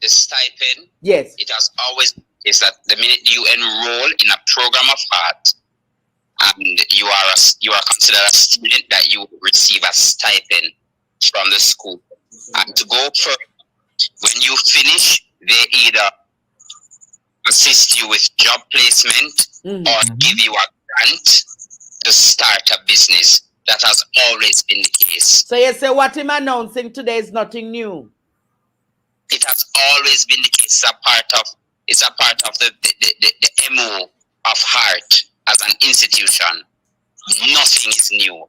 stipend, yes, it has always been the case that the minute you enroll in a program of art, and you are considered a student, that you receive a stipend from the school. And to go further, when you finish, they either assist you with job placement or give you a grant to start a business. That has always been the case. So you say what I'm announcing today is nothing new? It has always been the case. It's a part of the MO of heart as an institution. Nothing is new,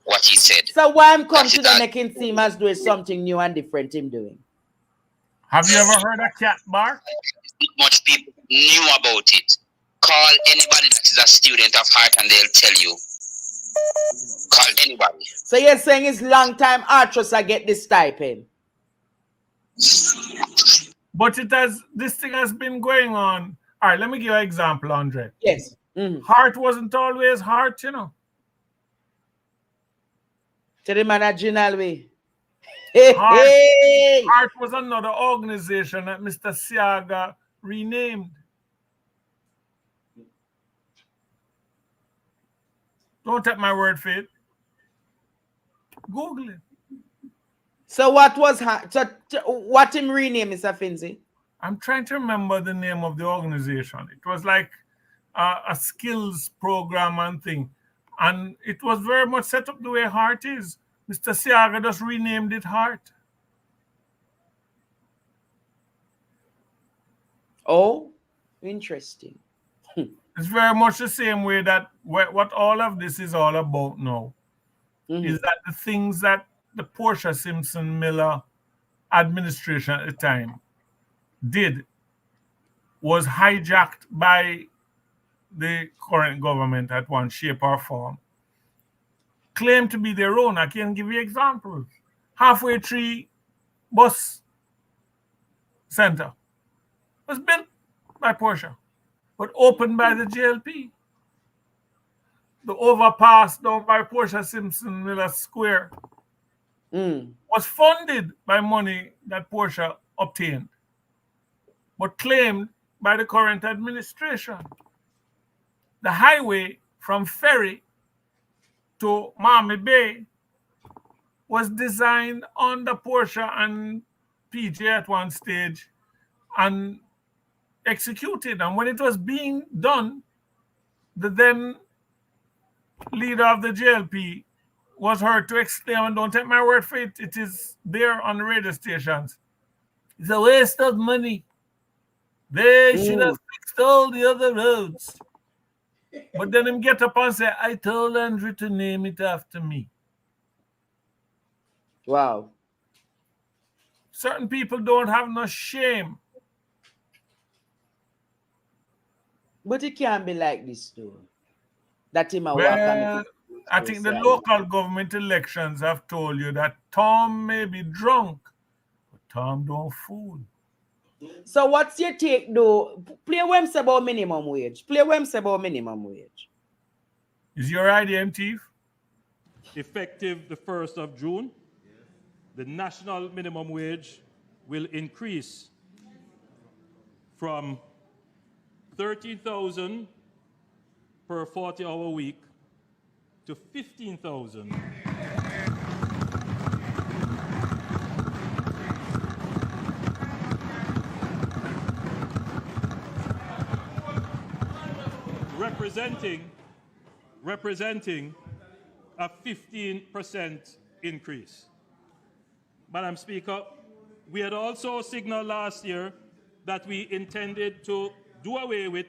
what he said. So why I'm come to the making seem as doing something new and different him doing? Have you ever heard a cat bark? Not much people knew about it. Call anybody that is a student of heart and they'll tell you. Call anybody. So you're saying it's long time artists I get this stipend? But this thing has been going on. All right, let me give you an example, Andre. Yes. Heart wasn't always heart, you know. To the managerial way. Heart was another organization that Mr. Siaga renamed. Don't take my word for it. Google it. So what was what him rename, Mr. Finzi? I'm trying to remember the name of the organization. It was like a skills program and thing. And it was very much set up the way Heart is. Mr. Siaga just renamed it Heart. Oh, interesting. It's very much the same way that what all of this is all about now is that the things that the Portia Simpson Miller administration at the time did was hijacked by the current government at one shape or form, claimed to be their own. I can give you examples. Halfway Tree Bus Center was built by Portia, but opened by the JLP. The overpass down by Portia Simpson Miller Square was funded by money that Portia obtained, but claimed by the current administration. The highway from Ferry to Miami Bay was designed under Portia and PJ at one stage and executed. And when it was being done, the then leader of the JLP was heard to exclaim, and don't take my word for it, it is there on the radio stations, it's a waste of money. They should have fixed all the other roads. But then him get up and say, I told Andrew to name it after me. Wow. Certain people don't have no shame. But it can't be like this, though. That him a walk Well, I think the local government elections have told you that Tom may be drunk, but Tom don't fool. So what's your take, though? Play when say about minimum wage. Play when say about minimum wage. Is your idea, MTF? Effective the 1st of June, the national minimum wage will increase from 13,000 per 40-hour week to 15,000. Representing a 15% increase. Madam Speaker, we had also signaled last year that we intended to do away with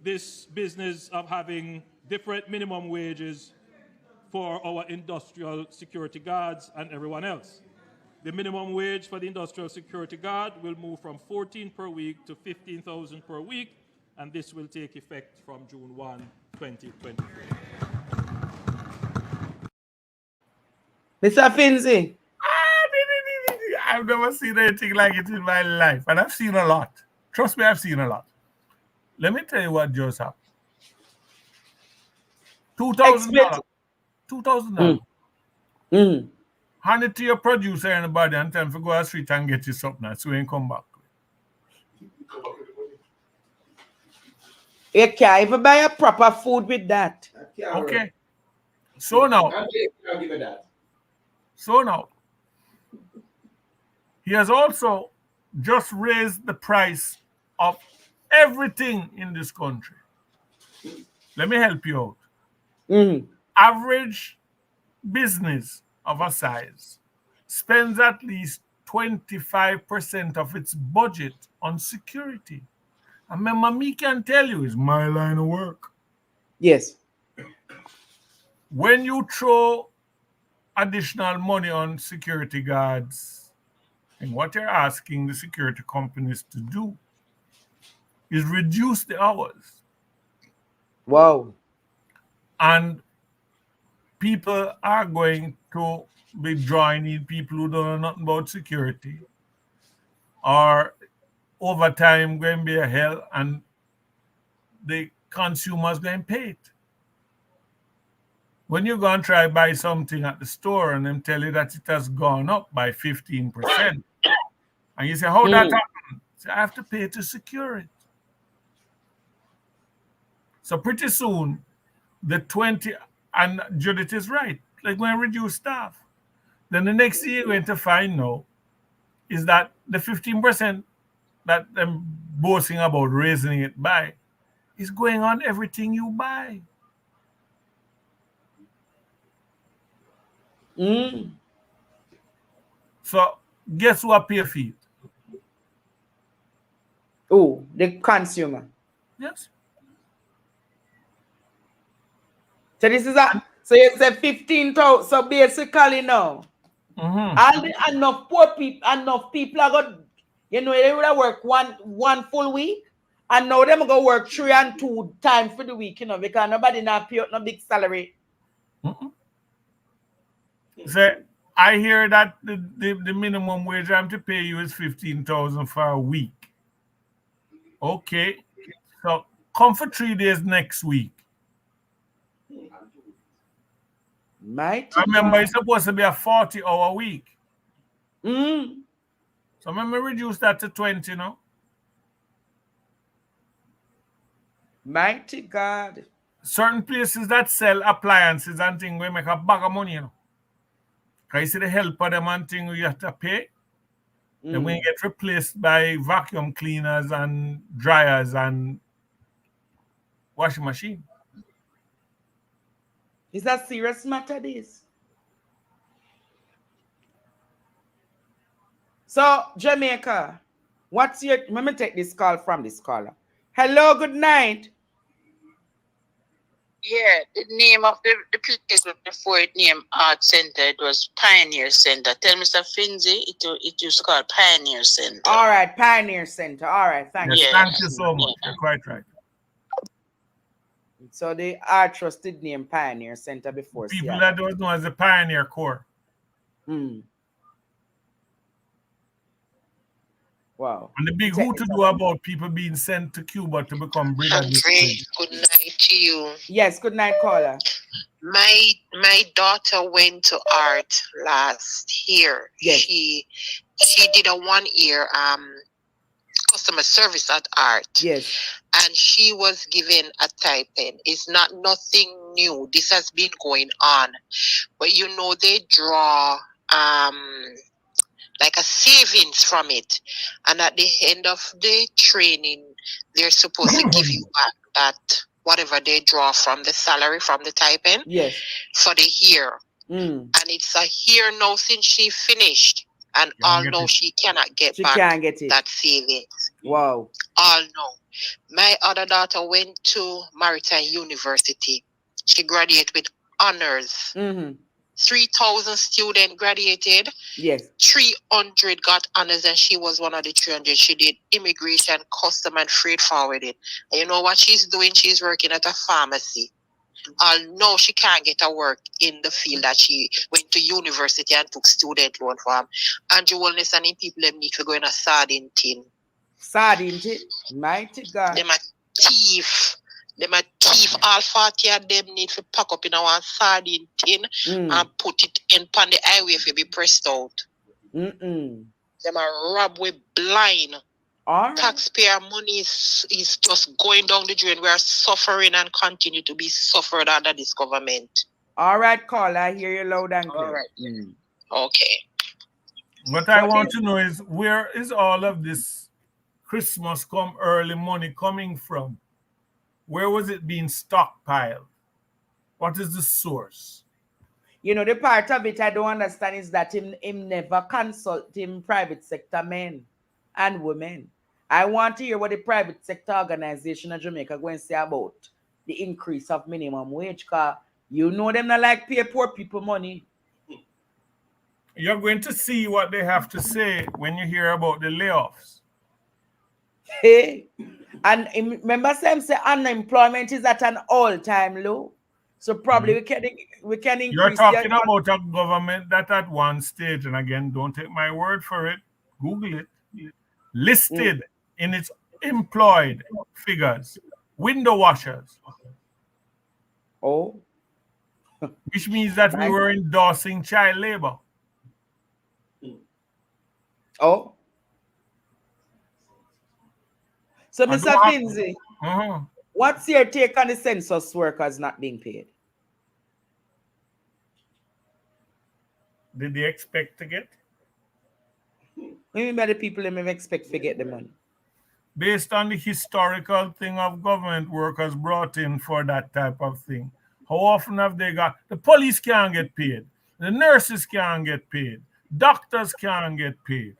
this business of having different minimum wages for our industrial security guards and everyone else. The minimum wage for the industrial security guard will move from 14 per week to 15,000 per week, and this will take effect from June 1, 2024. Mr. Finzi. I've never seen anything like it in my life, and I've seen a lot. Trust me, I've seen a lot. Let me tell you what just happened. $2,000. $2,000. Hand it to your producer and anybody and tell him to go to the street and get you something so you ain't come back. You can't even buy a proper food with that. Okay. So now. So now. He has also just raised the price of everything in this country. Let me help you out. Average business of a size spends at least 25% of its budget on security. And remember, me can tell you, it's my line of work. Yes. When you throw additional money on security guards, and what you're asking the security companies to do is reduce the hours. Wow. And people are going to be drawing in people who don't know nothing about security, or overtime going to be a hell, and the consumers going to pay it. When you go and try buy something at the store and them tell you that it has gone up by 15%, and you say, how that happened? Say, I have to pay to secure it. So pretty soon, the 20, and Judith is right, they're going to reduce staff. Then the next thing you're going to find now is that the 15% that I'm boasting about raising it by is going on everything you buy. So guess who pay for it? Oh, the consumer. Yes. So this is so you say 15,000. So basically now, all the enough people are going, you know, they would have worked one full week, and now them go work 3 and 2 times for the week, you know, because nobody now pay out no big salary. So I hear that the minimum wage I'm to pay you is 15,000 for a week. Okay, so come for 3 days next week. Remember, it's supposed to be a 40-hour week. So I'm going to reduce that to 20 now. Mighty God. Certain places that sell appliances and things will make a bag of money, you know. Because you see the help of them and things you have to pay. Then we get replaced by vacuum cleaners and dryers and washing machine. Is that serious matter, this? So, Jamaica, what's your... Let me take this call from this caller. Hello, good night. Yeah, the name of the place before it named Art Center, it was Pioneer Center. Tell Mr. Finzi, it used to call Pioneer Center. All right, Pioneer Center. All right, thank you. Thank you so much. You're quite right. So they are trusted name Pioneer Center before People Seattle. that don't know as the Pioneer Corps. Wow. And the big who to do about people being sent to Cuba to become brigadier. Good night to you. Yes, good night, caller. My daughter went to art last year. Yes. She did a 1 year customer service at art. Yes. And she was given a type pen. It's not nothing new. This has been going on. But you know, they draw like a savings from it. And at the end of the training, they're supposed to give you back that whatever they draw from the salary from the type pen for the year. And it's a year now since she finished. And all know she cannot get back that savings. Wow. All know. My other daughter went to Maritime University. She graduated with honors. 3,000 students graduated. Yes. 300 got honors, and she was one of the 300. She did immigration, custom, and freight forwarding. And you know what she's doing? She's working at a pharmacy. No, she can't get a work in the field that she went to university and took student loan from. Andrew Wellness and people them need to go in a sardine tin. Sardine tin? Mighty God. Them a thief. All 40 of them need to pack up in a one sardine tin and put it in on the highway if it be pressed out. Them a rob with blind. Taxpayer money is just going down the drain. We are suffering and continue to be suffered under this government. All right, caller, I hear you loud and clear. All right. Okay. What I want to know is, where is all of this Christmas come early money coming from? Where was it being stockpiled? What is the source? You know, the part of it I don't understand is that him never consult him private sector men and women. I want to hear what the private sector organization of Jamaica going to say about the increase of minimum wage, because you know them not like pay poor people money. You're going to see what they have to say when you hear about the layoffs. Hey, and remember Sam say unemployment is at an all-time low. So probably we can increase. You're talking about a government that at one stage, and again, don't take my word for it, Google it, listed in its employed figures window washers. Oh. Which means that we were endorsing child labor. Oh. So, Mr. Finzi, what's your take on the census workers not being paid? Did they expect to get? What do you mean by the people they may expect to get the money? Based on the historical thing of government workers brought in for that type of thing, how often have they got? The police can't get paid. The nurses can't get paid. Doctors can't get paid.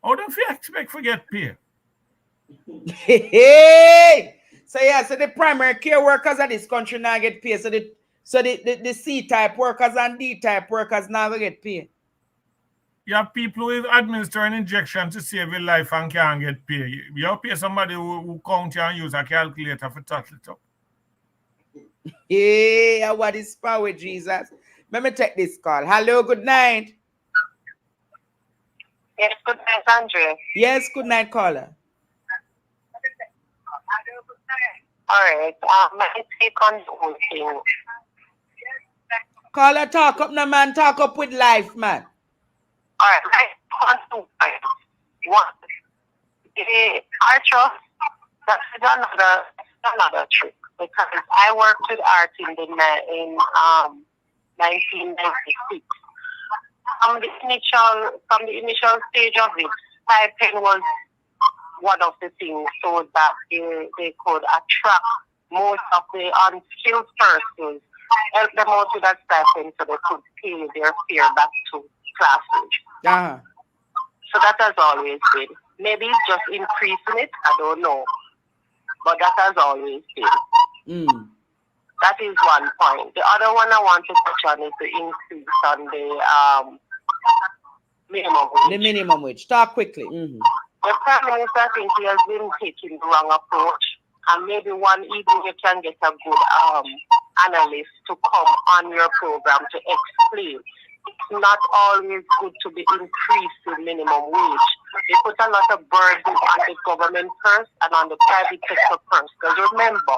How do you expect to get paid? Hey! So yeah, so the primary care workers of this country now get paid. So the C-type workers and D-type workers now get paid. You have people who administer an injection to save your life and can't get paid. You have to pay somebody who count you and use a calculator for touch it up. Yeah, what is power, Jesus? Let me take this call. Hello, good night. Yes, good night, Andre. Yes, good night, caller. All right. My take on the whole thing. Caller, talk up, no man. Talk up with life, man. All right. My take on two points. One, the Archer, that's another trick, because I worked with art in 1996. From the initial stage of it, stipend was one of the things so that they could attract most of the unskilled persons, help them out with that stipend so they could pay their fare back to classes. So that has always been. Maybe it's just increasing it, I don't know. But that has always been. That is one point. The other one I want to touch on is the increase on the minimum wage. The minimum wage. Talk quickly. The Prime Minister, I think he has been taking the wrong approach. And maybe one evening you can get a good analyst to come on your program to explain. It's not always good to be increasing minimum wage. They put a lot of burden on the government first and on the private sector first. Because remember,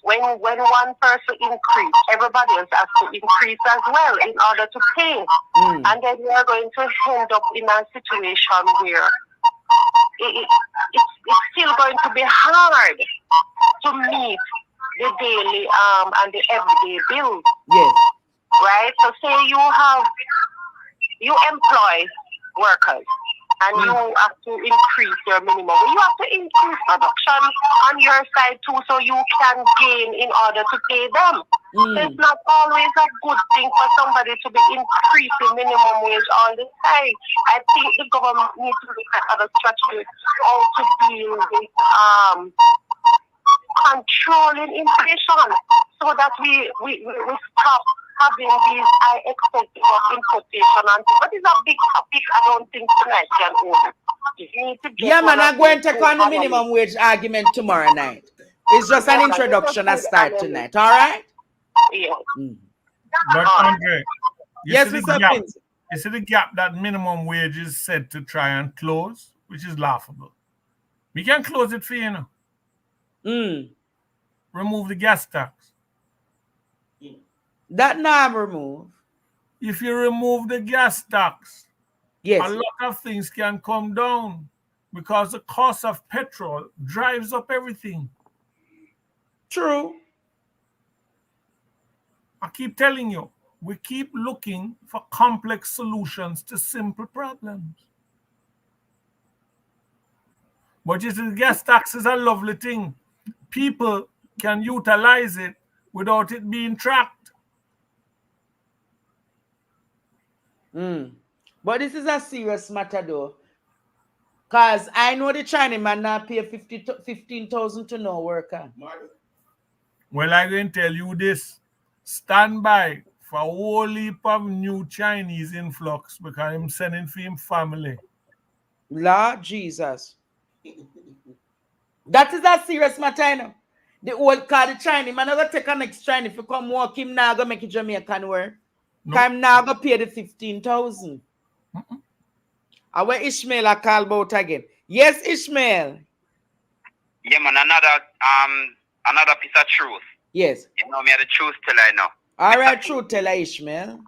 when one person increases, everybody else has to increase as well in order to pay. And then we are going to end up in a situation where it's still going to be hard to meet the daily and the everyday bills. Yes. Right? So say you employ workers and you have to increase your minimum. You have to increase production on your side too so you can gain in order to pay them. So it's not always a good thing for somebody to be increasing minimum wage all the time. I think the government needs to look at other strategies how to deal with controlling inflation so that we stop having these high expectations of importation. But it's a big topic. I don't think tonight can hold it. Yeah, man, I'm going to take on the minimum wage argument tomorrow night. It's just an introduction I start tonight, all right? Yeah. But Andre, yes, Mr. Prince. You see the gap that minimum wage is said to try and close, which is laughable. We can close it for you now. Remove the gas tax. That now remove. If you remove the gas tax, yes, a lot of things can come down because the cost of petrol drives up everything. True. I keep telling you, we keep looking for complex solutions to simple problems. But you see, the gas tax is a lovely thing. People can utilize it without it being tracked. But this is a serious matter though. Because I know the Chinese man now pay 15,000 to no worker. Well, I'm going to tell you this. Stand by for a whole heap of new Chinese influx because I'm sending for him family. Lord Jesus. That is a serious matter, you know. The old card, the Chinese man, I'm going to take a next Chinese if you come walk him now, go make it Jamaican work. No. I'm now going to pay the 15,000. I where Ishmael I call about again. Yes, Ishmael. Yeah, man, another piece of truth. Yes. You know me the truth teller now. All right, truth teller, Ishmael.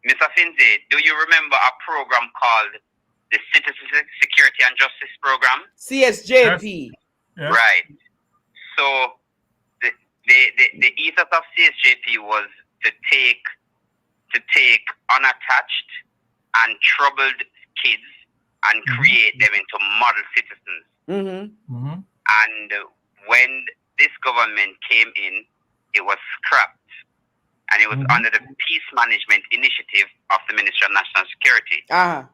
Mr. Finzi, do you remember a program called the Citizen Security and Justice Program? CSJP. Yes. Right. So the ethos of CSJP was to take unattached and troubled kids and create them into model citizens. And when this government came in, it was scrapped, and it was under the Peace Management Initiative of the Ministry of National Security. And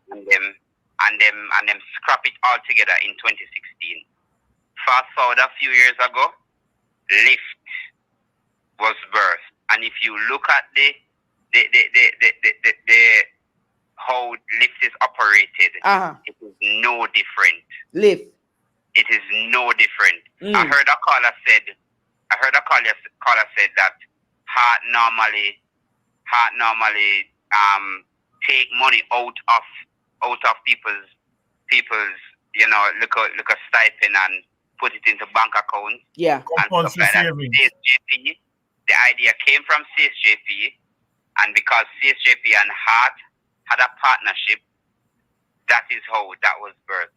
them scrap it altogether in 2016. Fast forward a few years ago, LIFT was birthed, and if you look at the how LIFT is operated, it is no different. LIFT. It is no different. I heard a caller said that heart normally take money out of people's look a stipend and put it into bank accounts. Yeah. And stuff like that. CSJP, the idea came from CSJP, and because CSJP and Heart had a partnership, that is how that was birthed.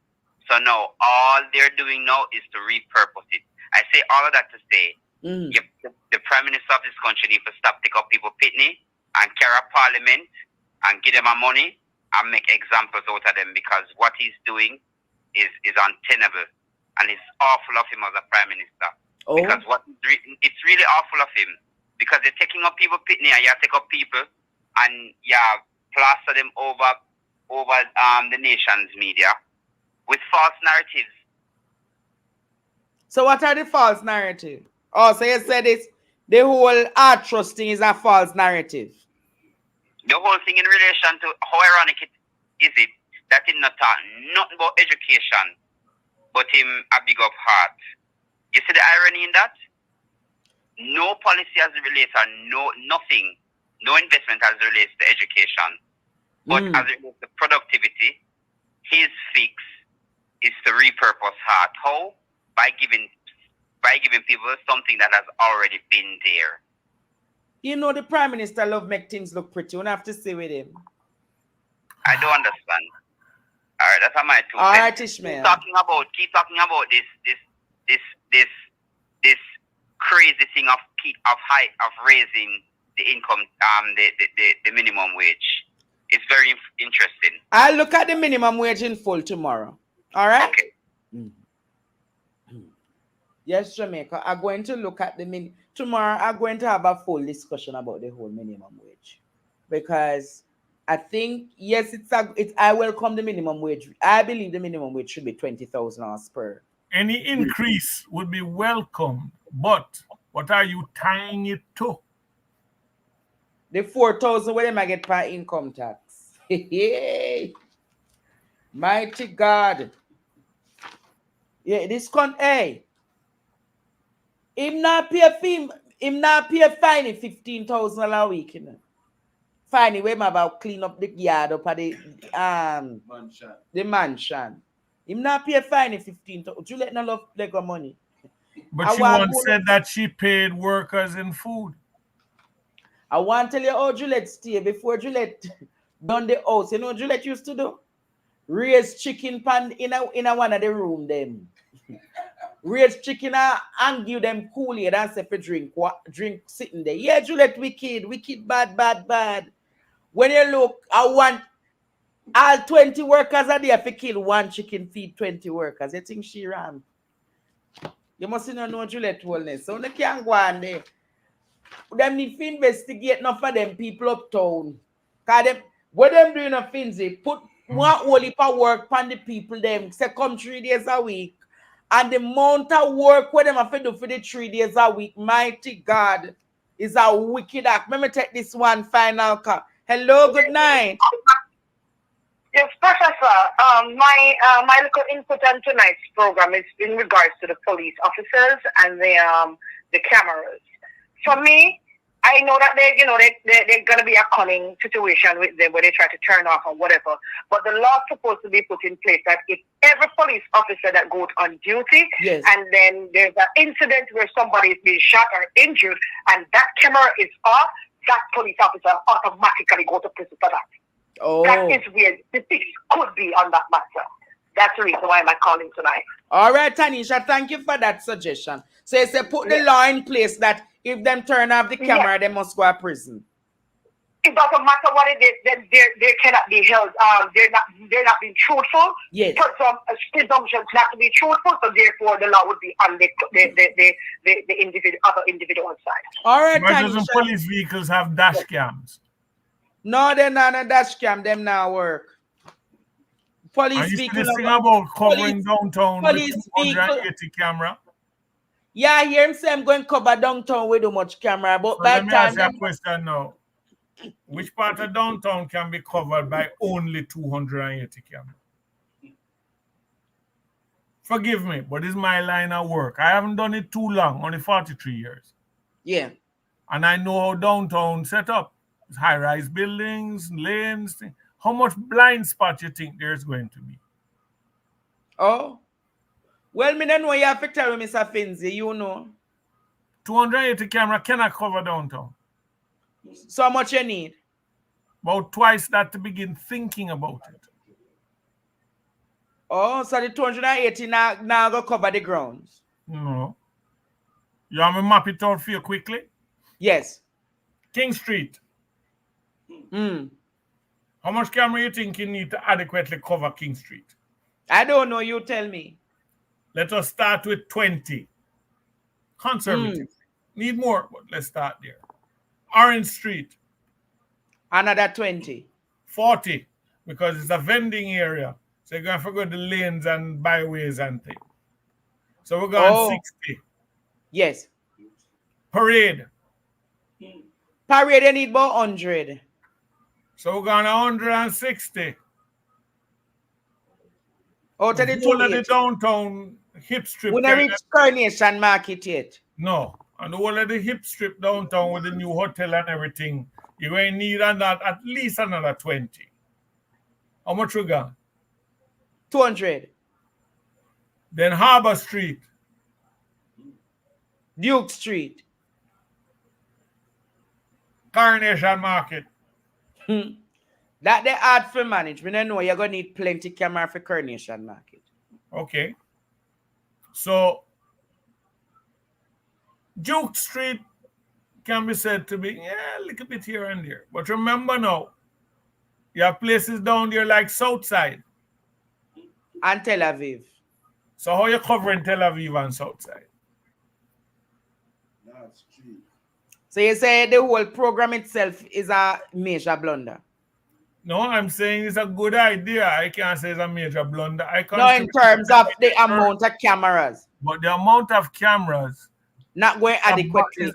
So now all they're doing now is to repurpose it. I say all of that to say the Prime Minister of this country needs to stop take up people pitney and carry a parliament and give them a money and make examples out of them, because what he's doing is untenable, and it's awful of him as a Prime Minister. Because it's really awful of him, because they're taking up people pitney and you take up people and plaster them over the nation's media with false narratives. So what are the false narratives? Oh, so you said it's the whole art trust thing is a false narrative. The whole thing in relation to how ironic is it that him not talk nothing about education, but him a big up heart. You see the irony in that? No policy as it relates, or nothing, no investment as it relates to education. But as it relates to productivity, his fix is to repurpose heart. How? By giving people something that has already been there. You know the Prime Minister love make things look pretty. You don't have to stay with him. I don't understand. All right, that's how my two. All right, Ishmael. Keep talking about this crazy thing of raising the income, the minimum wage. It's very interesting. I'll look at the minimum wage in full tomorrow. All right. Okay. Yes, Jamaica. I'm going to look at the tomorrow. I'm going to have a full discussion about the whole minimum wage, because I think yes, I welcome the minimum wage. I believe the minimum wage should be $20,000 per. Any increase would be welcome, but what are you tying it to? The 4,000 where them I get per income tax. Mighty God. Yeah, this hey. Him not pay fine $15,000 a week, you know. Fine, we about clean up the yard up at the mansion. Him not pay fine $15,000. Juliet no love Lego money. But she once said that she paid workers in food. I want to tell you how Juliet stay before Juliet done the house. You know what Juliet used to do? Raise chicken pan in a one of the room them. Raise chicken and give them Kool-Aid and say for drink sitting there. Yeah, Juliet wicked, bad. When you look, I want all 20 workers are there for kill one chicken, feed 20 workers. You think she ran? You must not know Juliet wellness. So they can't go on there. Them need to investigate enough for them people uptown. Cause them what them doing a things, put one whole heap of work on the people them. Say come 3 days a week. And the amount of work where them have to do for the 3 days a week, mighty God, is a wicked act. Let me take this one final call. Hello, good night. Yes, Professor. My little input on tonight's program is in regards to the police officers and the cameras. For me, I know that they're going to be a cunning situation with them where they try to turn off or whatever. But the law is supposed to be put in place that if every police officer that goes on duty, yes, and then there's an incident where somebody is being shot or injured, and that camera is off, that police officer automatically go to prison for that. Oh. That is where the fix could be on that matter. That's the reason why I'm calling tonight. All right, Tanisha, thank you for that suggestion. So you say put the law in place that if them turn off the camera, they must go to prison. It doesn't matter what it is, then they cannot be held. They're not being truthful. Yes. Some presumptions not to be truthful, so therefore the law would be on the other individual side. All right, why doesn't police vehicles have dash cams? No, they're not a dash cam. Them now work. Police vehicle. This thing about covering downtown with 280 camera. Yeah, I hear him say I'm going to cover downtown with too much camera, but so by let me time ask you a question now. Which part of downtown can be covered by only 280 cameras? Forgive me, but this is my line of work. I haven't done it too long, only 43 years. Yeah. And I know how downtown set up. It's high-rise buildings, lanes. How much blind spot you think there's going to be? Oh. Well, me don't know you have to tell me, Mr. Finzi, you know. 280 camera cannot cover downtown. So how much you need? About twice that to begin thinking about it. Oh, so the 280 now go cover the grounds? No. You want me to map it out for you quickly? Yes. King Street. How much camera you think you need to adequately cover King Street? I don't know. You tell me. Let us start with 20. Conservative. Need more, but let's start there. Orange Street. Another 20. 40, because it's a vending area. So you're going to forget the lanes and byways and things. So we're going 60. Yes. Parade. Parade, you need about 100. So we're going 160. Out of the whole of the 280. downtown hip strip. We don't reach Coronation Market yet. No. And the whole of the hip strip downtown with the new hotel and everything, you're going to need at least another 20. How much we got? 200. Then Harbor Street. Duke Street. Coronation Market. That they hard for manage. We don't know you're going to need plenty camera for Coronation Market. Okay. So, Duke Street can be said to be, a little bit here and there. But remember now, you have places down there like Southside. And Tel Aviv. So how you covering Tel Aviv and Southside? That's true. So you say the whole program itself is a major blunder? No, I'm saying it's a good idea. I can't say it's a major blunder. No, in terms of the amount of cameras. But the amount of cameras not going adequately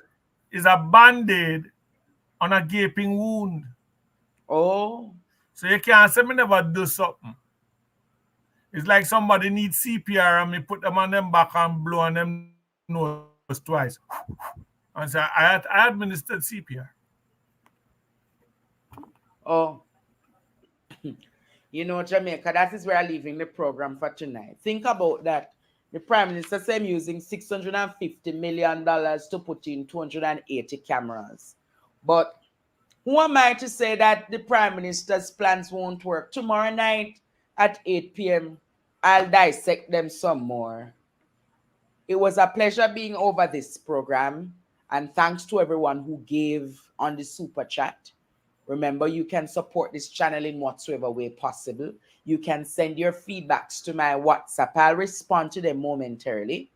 is a band-aid on a gaping wound. Oh. So you can't say me never do something. It's like somebody needs CPR and me put them on them back and blow on them nose twice. And so I administered CPR. Oh. You know, Jamaica, that is where I'm leaving the program for tonight. Think about that. The Prime Minister said I'm using $650 million to put in 280 cameras. But who am I to say that the Prime Minister's plans won't work? Tomorrow night at 8 p.m., I'll dissect them some more. It was a pleasure being over this program. And thanks to everyone who gave on the super chat. Remember, you can support this channel in whatsoever way possible. You can send your feedbacks to my WhatsApp. I'll respond to them momentarily.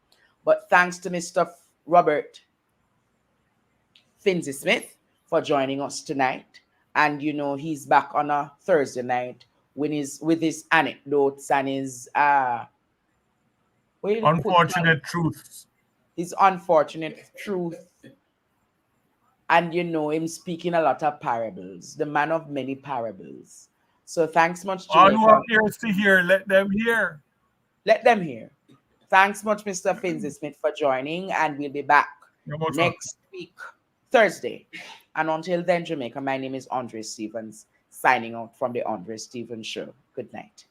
But thanks to Mr. Robert Finzi Smith for joining us tonight. And, you know, he's back on a Thursday night with his anecdotes and his unfortunate truths. His unfortunate truth. And, you know, him speaking a lot of parables, the man of many parables. So thanks much, Jamaica. All who have ears to hear, let them hear. Let them hear. Thanks much, Mr. Finzi Smith, for joining. And we'll be back next week, Thursday. And until then, Jamaica, my name is Andre Stephens, signing out from the Andre Stephens Show. Good night.